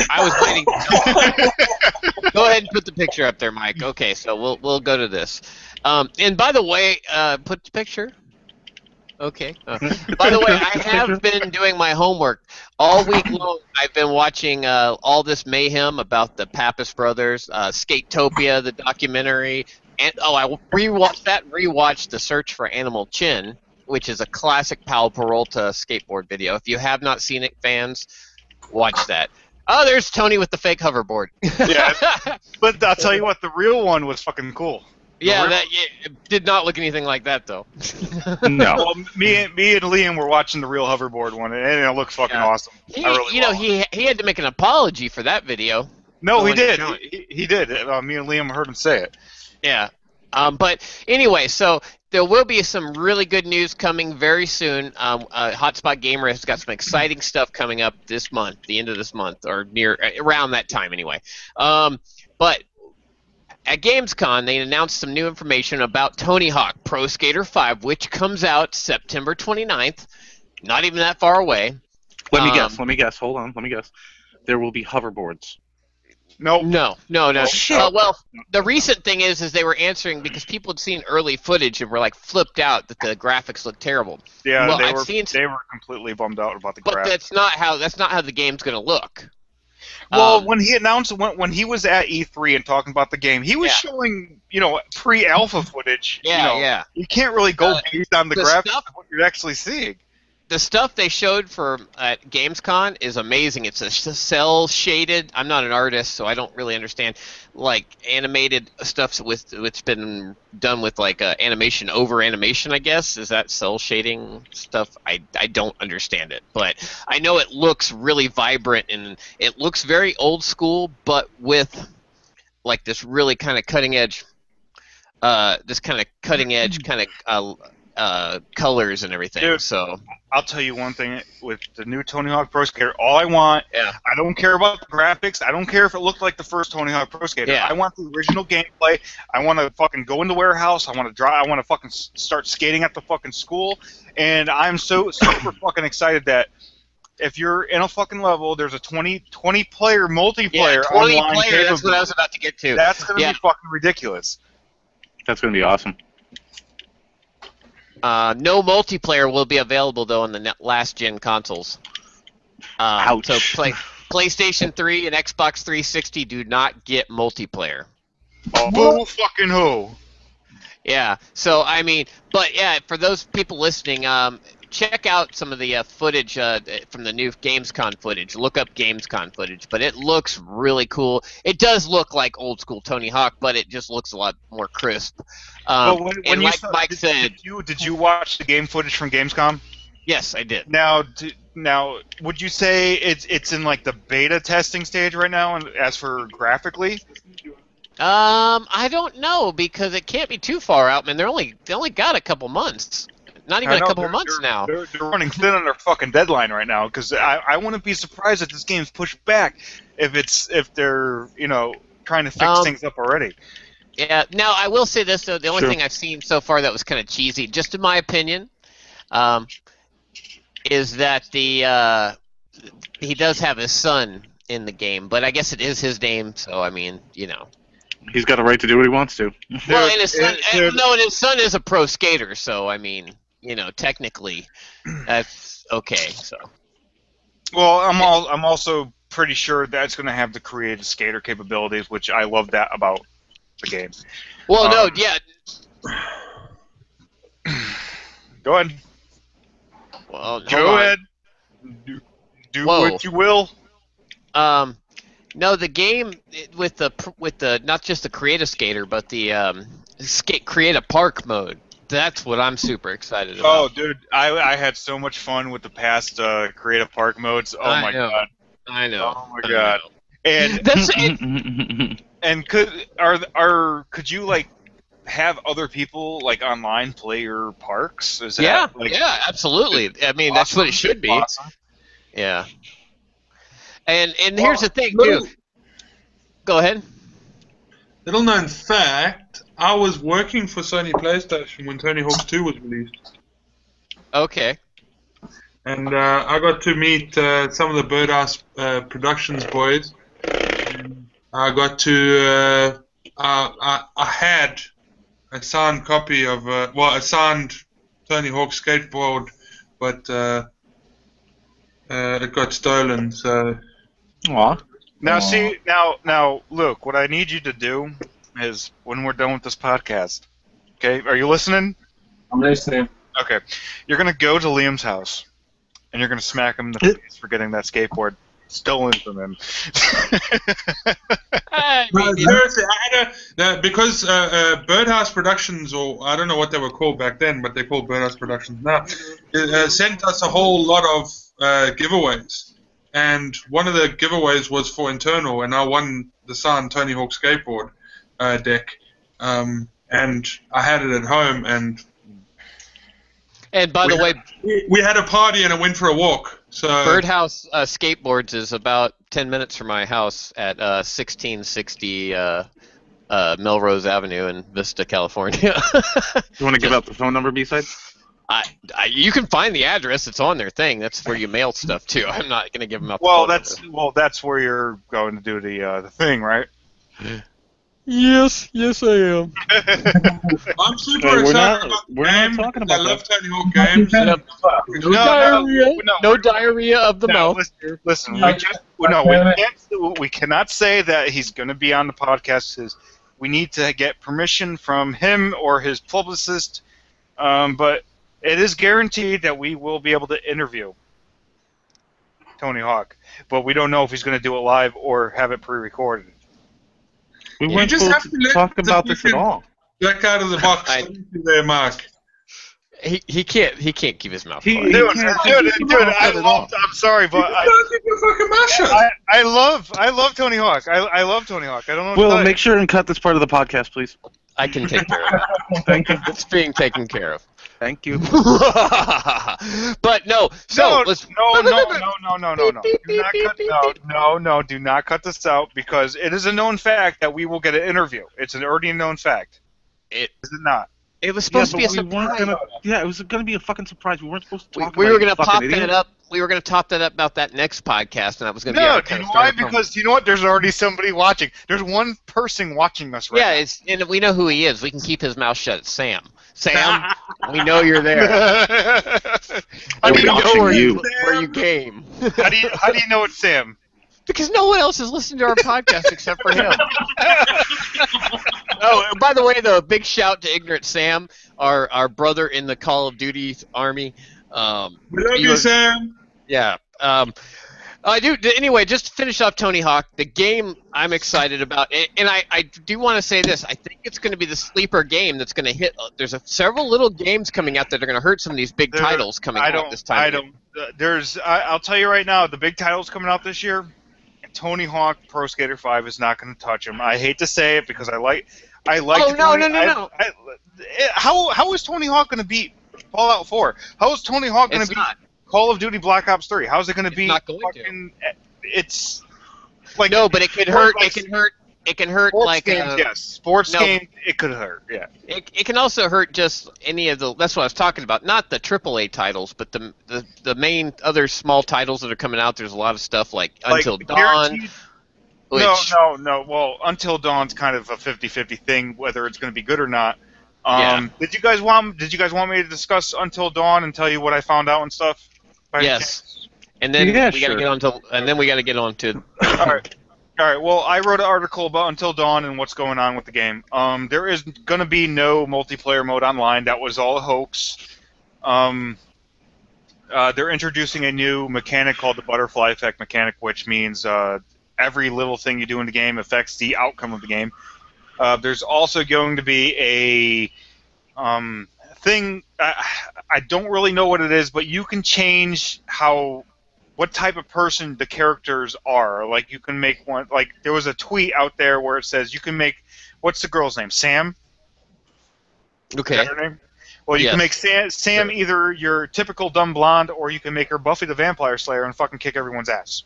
Go ahead and put the picture up there, Mike. Okay, so we'll go to this. And by the way, put the picture. Okay. By the way, I have been doing my homework all week long. I've been watching all this mayhem about the Pappas brothers, Skatopia, the documentary, and I rewatched The Search for Animal Chin, which is a classic Powell Peralta skateboard video. If you have not seen it, fans, watch that. Oh, there's Tony with the fake hoverboard. Yeah, but I'll tell you what, the real one was fucking cool. Yeah, it did not look anything like that, though. No. Well, me and Liam were watching the real hoverboard one, and it looked fucking awesome. He had to make an apology for that video. No, he did. He did. Me and Liam heard him say it. Yeah. But anyway, so there will be some really good news coming very soon. Hotspot Gamer has got some exciting stuff coming up this month, the end of this month, or around that time anyway. But at Gamescom, they announced some new information about Tony Hawk Pro Skater 5, which comes out September 29th. Not even that far away. Let me guess. Hold on. Let me guess. There will be hoverboards. Nope. No. Shit. Well, the recent thing is they were answering because people had seen early footage and were like flipped out that the graphics looked terrible. Yeah, well, they were completely bummed out about the graphics. But that's not how the game's going to look. Well, when he announced when he was at E3 and talking about the game, he was showing pre-alpha footage. Yeah. You can't really go based on the graphics of what you're actually seeing. The stuff they showed for at Gamescom is amazing. It's a cell shaded. I'm not an artist, so I don't really understand like animated stuff with it's been done with like animation over animation. I guess is that cell shading stuff. I don't understand it, but I know it looks really vibrant and it looks very old school, but with like this really kind of cutting edge, colors and everything. Dude, so I'll tell you one thing with the new Tony Hawk Pro Skater. All I want, I don't care about the graphics. I don't care if it looked like the first Tony Hawk Pro Skater. Yeah. I want the original gameplay. I want to fucking go in the warehouse. I want to drive. I want to fucking start skating at the fucking school. And I'm so super fucking excited that if you're in a fucking level, there's a 20 player multiplayer 20 online player. That's what I was about to get to. That's gonna be fucking ridiculous. That's gonna be awesome. No multiplayer will be available though on the last gen consoles. Ouch. So PlayStation 3 and Xbox 360 do not get multiplayer. Boo fucking who? Yeah. So I mean, but yeah, for those people listening, check out some of the footage from the new Gamescom footage. Look up Gamescom footage, but it looks really cool. It does look like old school Tony Hawk, but it just looks a lot more crisp. And like Mike said, did you watch the game footage from Gamescom? Yes, I did. Now, would you say it's in like the beta testing stage right now? And as for graphically, I don't know because it can't be too far out, man. They only got a couple months. Not even a couple of months now. They're running thin on their fucking deadline right now because I wouldn't be surprised if this game's pushed back if they're trying to fix things up already. Yeah. Now I will say this though: the only thing I've seen so far that was kind of cheesy, just in my opinion, is that he does have his son in the game, but I guess it is his name, so I mean, He's got a right to do what he wants to. Well, and his son, and his son is a pro skater, so I mean, technically, that's okay. So. Well, I'm also pretty sure that's going to have the creative skater capabilities, which I love that about the game. Well, yeah. Go ahead. Well, go ahead. Do what you will. No, the game with the not just the creative skater, but the create a park mode. That's what I'm super excited about. Oh, dude, I had so much fun with the past creative park modes. Oh my god. I know. Oh my god. And That's it. and could you like have other people like online play your parks? Is that Yeah, like yeah, absolutely. I mean, that's what it should be. awesome? Yeah. And here's the thing Little, too. Go ahead. little known fact, I was working for Sony PlayStation when Tony Hawk's 2 was released. Okay. And I got to meet some of the Birdhouse Productions boys. I got to I had a signed copy of a signed Tony Hawk skateboard, but it got stolen. So Aw. Now, Aw. see, now, Luke, what I need you to do is when we're done with this podcast, okay? Are you listening? I'm listening. Okay. You're going to go to Liam's house, and you're going to smack him in the face for getting that skateboard stolen from him. no, seriously, I had because Birdhouse Productions, or I don't know what they were called back then, but they're called Birdhouse Productions now, sent us a whole lot of giveaways. And one of the giveaways was for Internal, and I won the signed Tony Hawk skateboard deck. And I had it at home, and by the way, we had a party and I went for a walk. So Birdhouse Skateboards is about 10 minutes from my house at 1660 Melrose Avenue in Vista, California. You want to give out the phone number, B-side? You can find the address. It's on their thing. That's where you mail stuff to. I'm not going to give them out. Well, the phone number. that's where you're going to do the thing, right? Yes, I am. I'm super We're excited not- about the we're not game. talking I about love that. Tony Hawk games. No diarrhea of the mouth. Listen, No. we cannot say that he's going to be on the podcast. Because we need to get permission from him or his publicist. But it is guaranteed that we will be able to interview Tony Hawk. But we don't know if he's going to do it live or have it pre-recorded. We You weren't just supposed have to to let talk the about this at fucking- all. Back out of the box. I- Thank you there, Mark. He can't keep his mouth He- closed. he- Dude, can't- I'm sorry, but Don't keep your fucking mouth shut. I love Tony Hawk. I love Tony Hawk. I don't know what to Will, tell you. make sure and cut this part of the podcast, please. I can take care of it. Thank you. It's being taken care of. Thank you. But no, so let's. No. Do not cut. Do not cut this out because it is a known fact that we will get an interview. It's an already known fact. Is it not? It was supposed to be a but we weren't surprise. gonna. It was gonna be a fucking surprise. We weren't supposed to talk We about were it, going you to pop fucking idiot. that up. We were going to top that up about that next podcast, and that was going to be No, our do kind you of know why? starter promo. Because you know what? There's already somebody watching. There's one person watching us right Yeah, now. it's and we know who he is. We can keep his mouth shut. It's Sam. Sam, we know you're there. How do you know watching where you. where you came. How do you know it's Sam? Because no one else is listening to our podcast except for him. Oh, and by the way, though, big shout to Ignorant Sam, our brother in the Call of Duty army. We love he you, was- Sam. Yeah. I do. Anyway, just to finish off Tony Hawk, the game I'm excited about, and I do want to say this. I think it's going to be the sleeper game that's going to hit. There's several little games coming out that are going to hurt some of these big titles coming out this time. I'll tell you right now, the big titles coming out this year, Tony Hawk Pro Skater 5 is not going to touch them. I hate to say it because I like. Oh, no. How is Tony Hawk going to beat Fallout 4? How is Tony Hawk going to It's beat not. Call of Duty Black Ops 3? How's it going to It's beat? not going to. fucking, It's like No, but it could hurt. It can hurt. It can hurt sports like games. Yes, sports no. games. It could hurt. Yeah. It can also hurt just any of the. That's what I was talking about. Not the AAA titles, but the main other small titles that are coming out. There's a lot of stuff like Until Dawn. guaranteed- Which, No. Well, Until Dawn's kind of a 50-50 thing, whether it's going to be good or not. Yeah. Did you guys want me to discuss Until Dawn and tell you what I found out and stuff? By Yes. And then Yeah, we got to sure. get on to. And then we got to get on to. All right. Well, I wrote an article about Until Dawn and what's going on with the game. There is going to be no multiplayer mode online. That was all a hoax. They're introducing a new mechanic called the butterfly effect mechanic, which means every little thing you do in the game affects the outcome of the game. There's also going to be a thing. I don't really know what it is, but you can change what type of person the characters are. Like, you can make one. Like, there was a tweet out there where it says you can make, what's the girl's name? Sam? Okay. Is that her name? Well, you Yes. can make Sam either your typical dumb blonde, or you can make her Buffy the Vampire Slayer and fucking kick everyone's ass.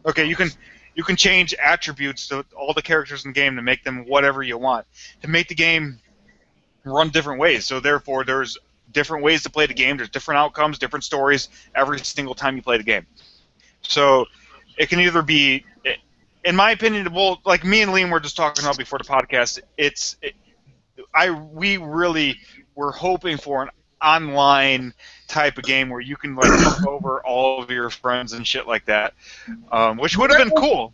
Okay, you can change attributes to all the characters in the game to make them whatever you want, to make the game run different ways. So therefore, there's different ways to play the game. There's different outcomes, different stories every single time you play the game. So it can either be, in my opinion, well, like me and Liam were just talking about before the podcast, we really were hoping for an online type of game where you can like hook over all of your friends and shit like that, which would have been cool.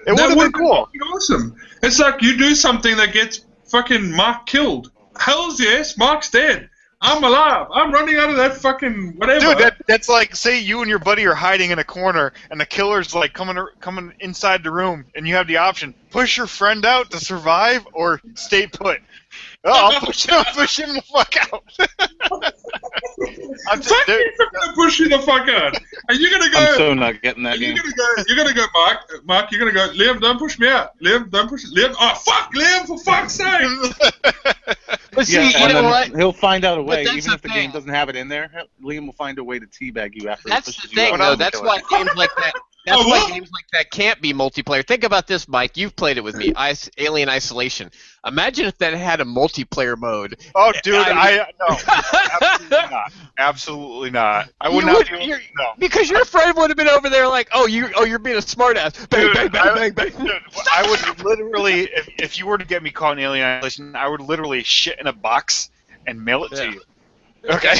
It would have been cool. Fucking awesome. It's like you do something that gets fucking Mark killed. Hells yes, Mark's dead. I'm alive. I'm running out of that fucking whatever. Dude, that's like, say you and your buddy are hiding in a corner, and the killer's like coming inside the room, and you have the option: push your friend out to survive, or stay put. Oh, I'll push him the fuck out. I'm just, Fuck you for gonna push you the fuck out. And you're gonna go. I'm so not getting that game. You're gonna go, Mark. Mark, you're gonna go. Liam, don't push me out. Liam, don't push. Liam, oh fuck, Liam, for fuck's sake. But see, Yeah, you and know then what? He'll find out a way, that's even the if the thing. game doesn't have it in there. Liam will find a way to teabag you after. That's he the pushes thing, you out. though. That's why games like that. That's Oh, why what? games like that can't be multiplayer. Think about this, Mike. You've played it with me. Alien Isolation. Imagine if that had a multiplayer mode. Oh, dude, no, absolutely No. not. Absolutely not. I would not. No. Because your friend would have been over there like, you're being a smartass. Bang, Dude, bang, bang, bang, bang. Dude, I would literally, if you were to get me caught in Alien Isolation, I would literally shit in a box and mail it to Yeah. you. Okay.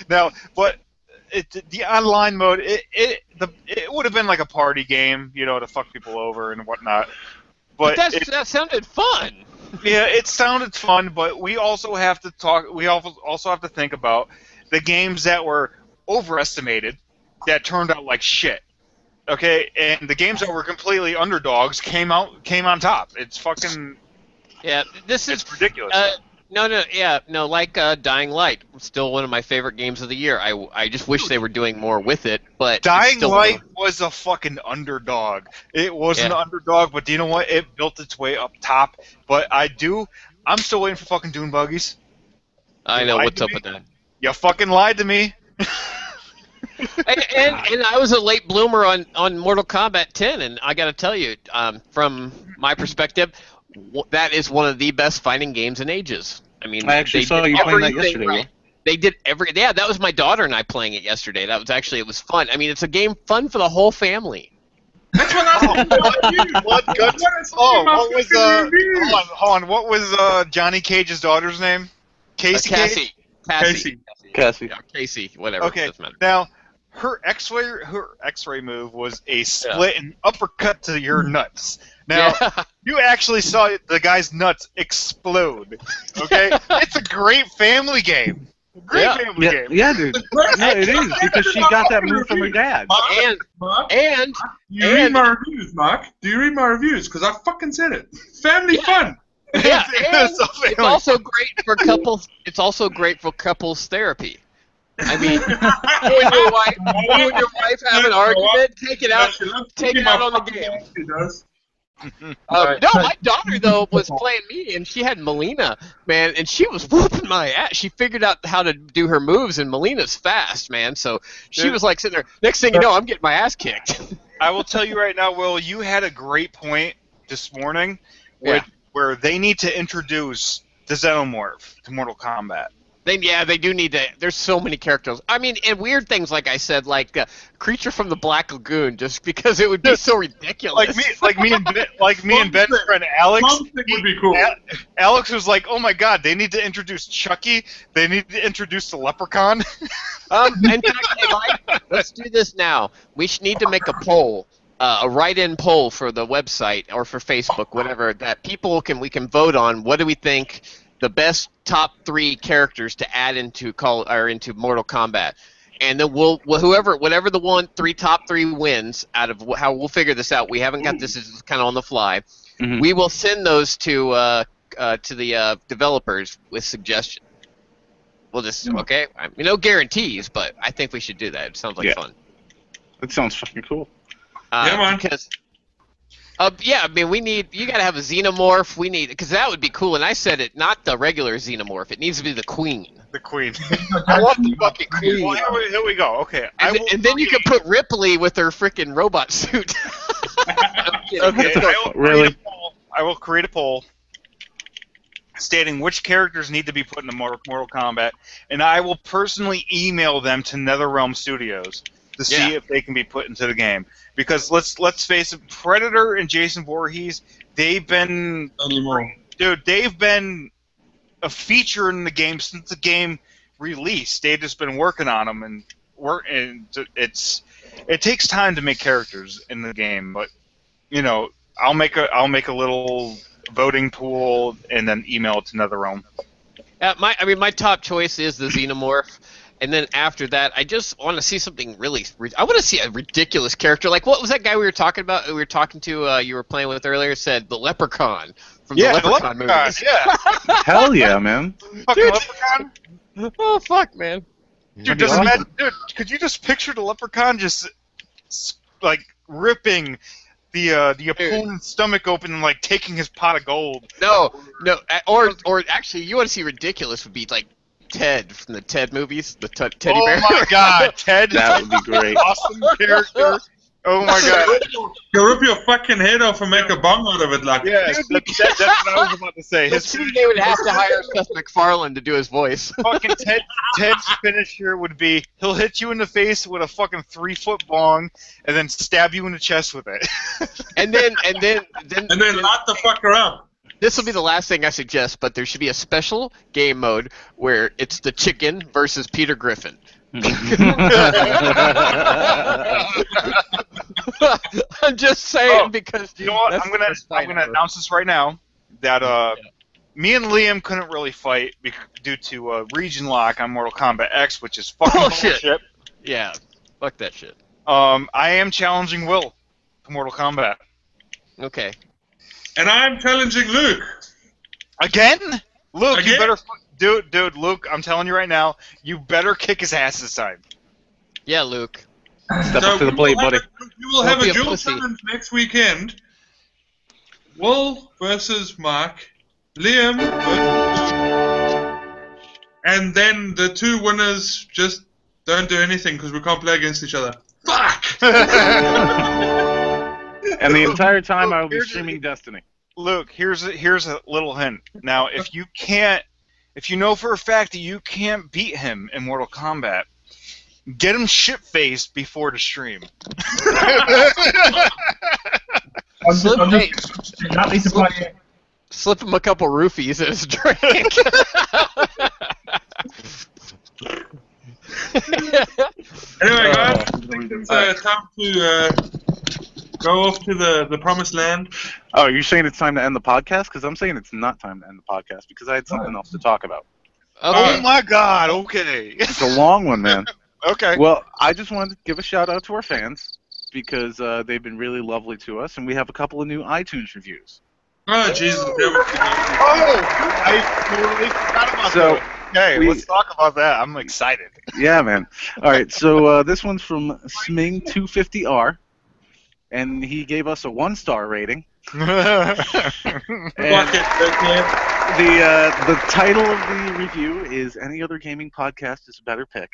Now, but the online mode, it would have been like a party game, to fuck people over and whatnot. But that sounded fun. yeah, it sounded fun, but we also have to talk. We also have to think about the games that were overestimated, that turned out like shit. Okay, and the games that were completely underdogs came on top. It's fucking. Yeah, this is It's ridiculous. like Dying Light, still one of my favorite games of the year. I just wish they were doing more with it, but it's Dying still Light was a fucking underdog. It was an underdog, but do you know what? It built its way up top. But I'm still waiting for fucking Dune buggies. I know lied what's to up me? with that. You fucking lied to me. And I was a late bloomer on Mortal Kombat 10, and I got to tell you, from my perspective, that is one of the best fighting games in ages. I mean, I actually they saw did you playing that everything yesterday, right. They did that was my daughter and I playing it yesterday. It was fun. I mean, it's a game fun for the whole family. That's what I was about you. What good? Oh, What was hold on. What was Johnny Cage's daughter's name? Casey Cage? Cassie. Cassie. Yeah, Casey, whatever. Okay. Doesn't matter. Now, her X-ray move was a split and uppercut to your nuts. Now, Yeah. you actually saw the guy's nuts explode. Okay, it's a great family game. Great family Yeah, game. yeah, dude. Yeah, it is, because she got that move from her dad. Mark, And do you read my reviews, Mark? Do you read my reviews? Because I fucking said it. Family fun. yeah, and It's a it's family- also great for couples. It's also great for couples therapy. I mean, you and your wife have an argument, take it out. Take it out on the game. She does. No, my daughter though was playing me, and she had Melina, man, and she was whooping my ass. She figured out how to do her moves, and Melina's fast, man. So she was like sitting there. Next thing you know, I'm getting my ass kicked. I will tell you right now, Will, you had a great point this morning Yeah. where they need to introduce the Xenomorph to Mortal Kombat. They do need to. There's so many characters. I mean, and weird things like I said, like Creature from the Black Lagoon, just because it would be so ridiculous. Like me and Ben's friend Alex. Something would be cool. Alex was like, "Oh my God, they need to introduce Chucky. They need to introduce the Leprechaun." In fact, hey, Mike, let's do this now. We need to make a poll, a write-in poll for the website or for Facebook, whatever, that we can vote on. What do we think the best top 3 characters to add into Mortal Kombat? And then whatever the top 3 wins out of how we'll figure this out. We haven't got this is kind of on the fly. Mhm. We will send those to the developers with suggestions. We'll just no guarantees, but I think we should do that. It sounds like fun. That sounds fucking cool. Yeah, man. Because, yeah, I mean, you gotta have a xenomorph. Because that would be cool. And I said it, not the regular xenomorph. It needs to be the queen. The Queen. I want the fucking queen. Well, here we go. Okay. And then you can put Ripley with her freaking robot suit. Okay. Really? I will create a poll stating which characters need to be put into Mortal Kombat, and I will personally email them to NetherRealm Studios to see if they can be put into the game. Because let's face it, Predator and Jason Voorhees, they've been a feature in the game since the game released. They've just been working on them, and it takes time to make characters in the game. But I'll make a little voting pool and then email it to NetherRealm. My top choice is the xenomorph. And then after that, I just want to see something really. I want to see a ridiculous character. Like, what was that guy we were talking about? We were talking to. You were playing with earlier. Said the Leprechaun from the Leprechaun movies. Yeah. Hell yeah, man. Fucking Leprechaun. Oh fuck, man. Dude, could you just picture the Leprechaun just like ripping the opponent's stomach open and like taking his pot of gold? No. Or actually, you want to see ridiculous would be like Ted from the Ted movies, the teddy bear. Oh my god, Ted! That would be great. Awesome character. Oh my god. You rip your fucking head off and make a bong out of it, like. Yes, that's what I was about to say. They would have to hire Seth MacFarlane to do his voice. Fucking Ted's finisher would be he'll hit you in the face with a fucking 3-foot bong and then stab you in the chest with it. and then lock the fucker up. This will be the last thing I suggest, but there should be a special game mode where it's the chicken versus Peter Griffin. I'm just saying because you know what? I'm gonna announce this right now that me and Liam couldn't really fight due to region lock on Mortal Kombat X, which is fucking bullshit. Yeah, fuck that shit. I am challenging Will for Mortal Kombat. Okay. And I'm challenging Luke. Again? Luke, you better... Dude, Luke, I'm telling you right now, you better kick his ass this time. Yeah, Luke. Step up to the plate, buddy. We will have a dual challenge next weekend. Will versus Mark. Liam versus... And then the two winners just don't do anything because we can't play against each other. Fuck! And the entire time I will be streaming Destiny. Luke, here's a little hint. Now, if you know for a fact that you can't beat him in Mortal Kombat, get him shit-faced before the stream. Slip him a couple roofies in his drink. Anyway, guys, it's time to go off to the promised land. Oh, you're saying it's time to end the podcast? Because I'm saying it's not time to end the podcast because I had something else to talk about. Okay. Oh my god, okay. It's a long one, man. Okay. Well, I just wanted to give a shout out to our fans because they've been really lovely to us, and we have a couple of new iTunes reviews. Oh, Jesus. I totally forgot about that. Okay, let's talk about that. I'm excited. Yeah, man. All right, so this one's from Sming250R, and he gave us a 1-star rating. And the title of the review is "Any Other Gaming Podcast is a Better Pick,"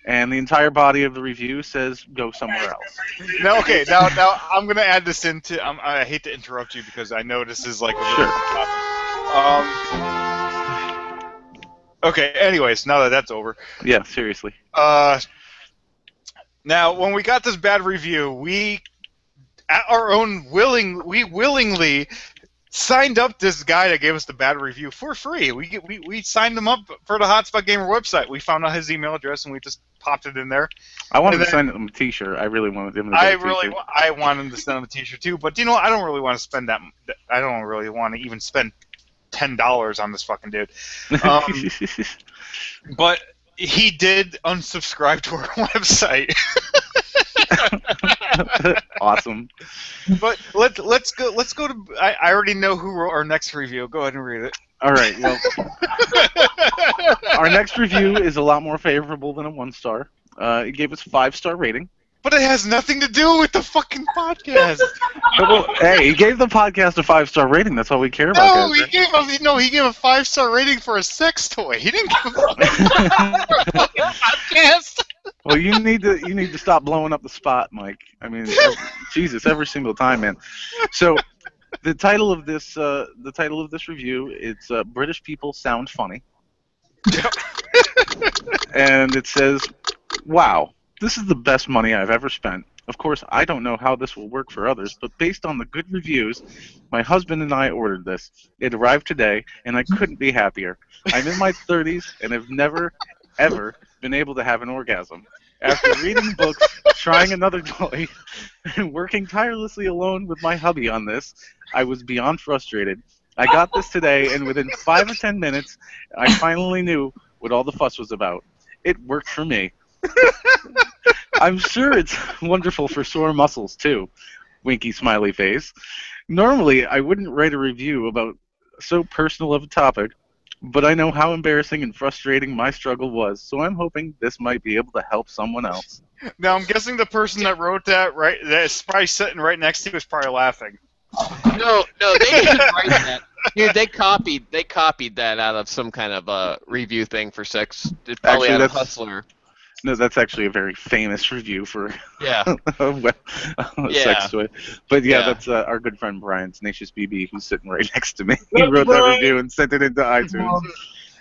and the entire body of the review says "Go somewhere else." Now, okay, now I'm gonna add this into. I hate to interrupt you because I know this is like a really good topic. Okay. Anyways, now that that's over. Yeah, seriously. Now, when we got this bad review, we willingly signed up this guy that gave us the bad review for free. We signed him up for the Hotspot Gamer website. We found out his email address and we just popped it in there. I wanted to send him a T-shirt. I really wanted him to get a T-shirt. I wanted him to send him a T-shirt too. But you know, I don't really want to spend that. I don't really want to even spend $10 on this fucking dude. But he did unsubscribe to our website. Awesome. But let's go to. I already know who wrote our next review. Go ahead and read it. All right. Well, our next review is a lot more favorable than a 1-star. It gave us a 5-star rating. But it has nothing to do with the fucking podcast. Well, hey, he gave the podcast a 5-star rating. That's all we care about. No, guys, he right? gave a 5-star rating for a sex toy. He didn't give a podcast. Well, you need to stop blowing up the spot, Mike. I mean, Jesus, every single time, man. So, the title of this review, it's British People Sound Funny, and it says, "Wow, this is the best money I've ever spent. Of course, I don't know how this will work for others, but based on the good reviews, my husband and I ordered this. It arrived today, and I couldn't be happier. I'm in my 30s and have never, ever been able to have an orgasm. After reading books, trying another toy, and working tirelessly alone with my hubby on this, I was beyond frustrated. I got this today, and within 5 or 10 minutes, I finally knew what all the fuss was about. It worked for me. I'm sure it's wonderful for sore muscles, too." Winky smiley face. "Normally, I wouldn't write a review about so personal of a topic, but I know how embarrassing and frustrating my struggle was, so I'm hoping this might be able to help someone else." Now, I'm guessing the person that wrote that's probably sitting right next to you is probably laughing. No, they didn't write that. Dude, they copied that out of some kind of review thing for sex. It's probably Actually, out of that's- Hustler. No, that's actually a very famous review for Yeah. a Yeah. sex toy. But yeah, Yeah. that's our good friend Brian, Tenacious BB, who's sitting right next to me. He wrote that review and sent it into iTunes.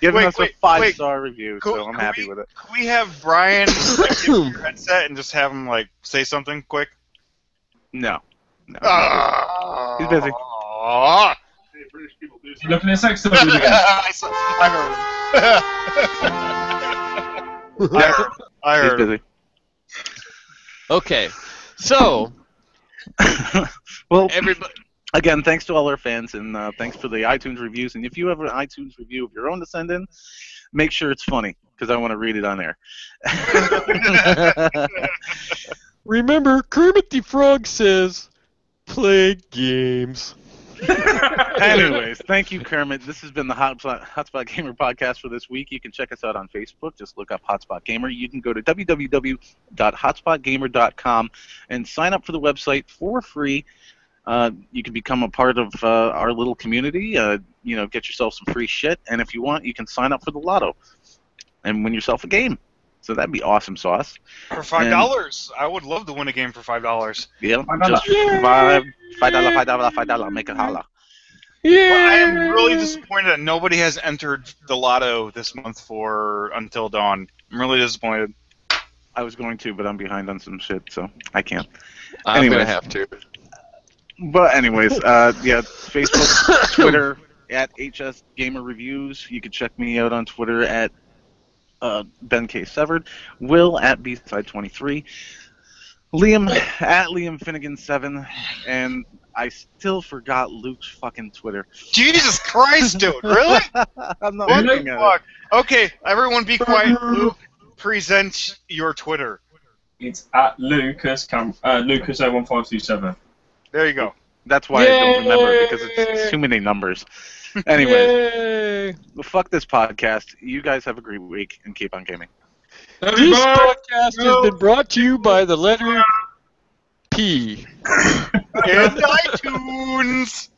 Giving us a 5-star review, so I'm happy with it. Can we have Brian give you your headset and just have him say something quick? No. He's busy. You looking at sex toys again? I He's heard him. busy. Okay. So, Well, everybody. again, thanks to all our fans, and thanks for the iTunes reviews. And if you have an iTunes review of your own to send in, make sure it's funny, because I want to read it on air. Remember, Kermit the Frog says, "Play games." Anyways, thank you, Kermit. This has been the Hotspot Gamer podcast for this week. You can check us out on Facebook. Just look up Hotspot Gamer. You can go to www.hotspotgamer.com and sign up for the website for free. You can become a part of our little community. Get yourself some free shit. And if you want, you can sign up for the lotto and win yourself a game. So that'd be awesome, Sauce. For $5, I would love to win a game for $5. Yeah, $5. just $5, make it holla. Yeah. Well, I am really disappointed that nobody has entered the lotto this month for Until Dawn. I'm really disappointed. I was going to, but I'm behind on some shit, so I can't. I'm Anyways. gonna have to. But anyways, yeah, Facebook, Twitter at HS Gamer Reviews. You can check me out on Twitter at Ben K. Severed, Will at BSide23, Liam at Liam Finnegan 7, and I still forgot Luke's fucking Twitter. Jesus Christ, dude! Really? I'm not What looking the at fuck? Okay, everyone be quiet. Luke, present your Twitter. It's at Lucas01527. There you go. That's why I don't remember, because it's too many numbers. Anyways, Yay. well, fuck this podcast. You guys have a great week and keep on gaming. This podcast has been brought to you by the letter P. In iTunes.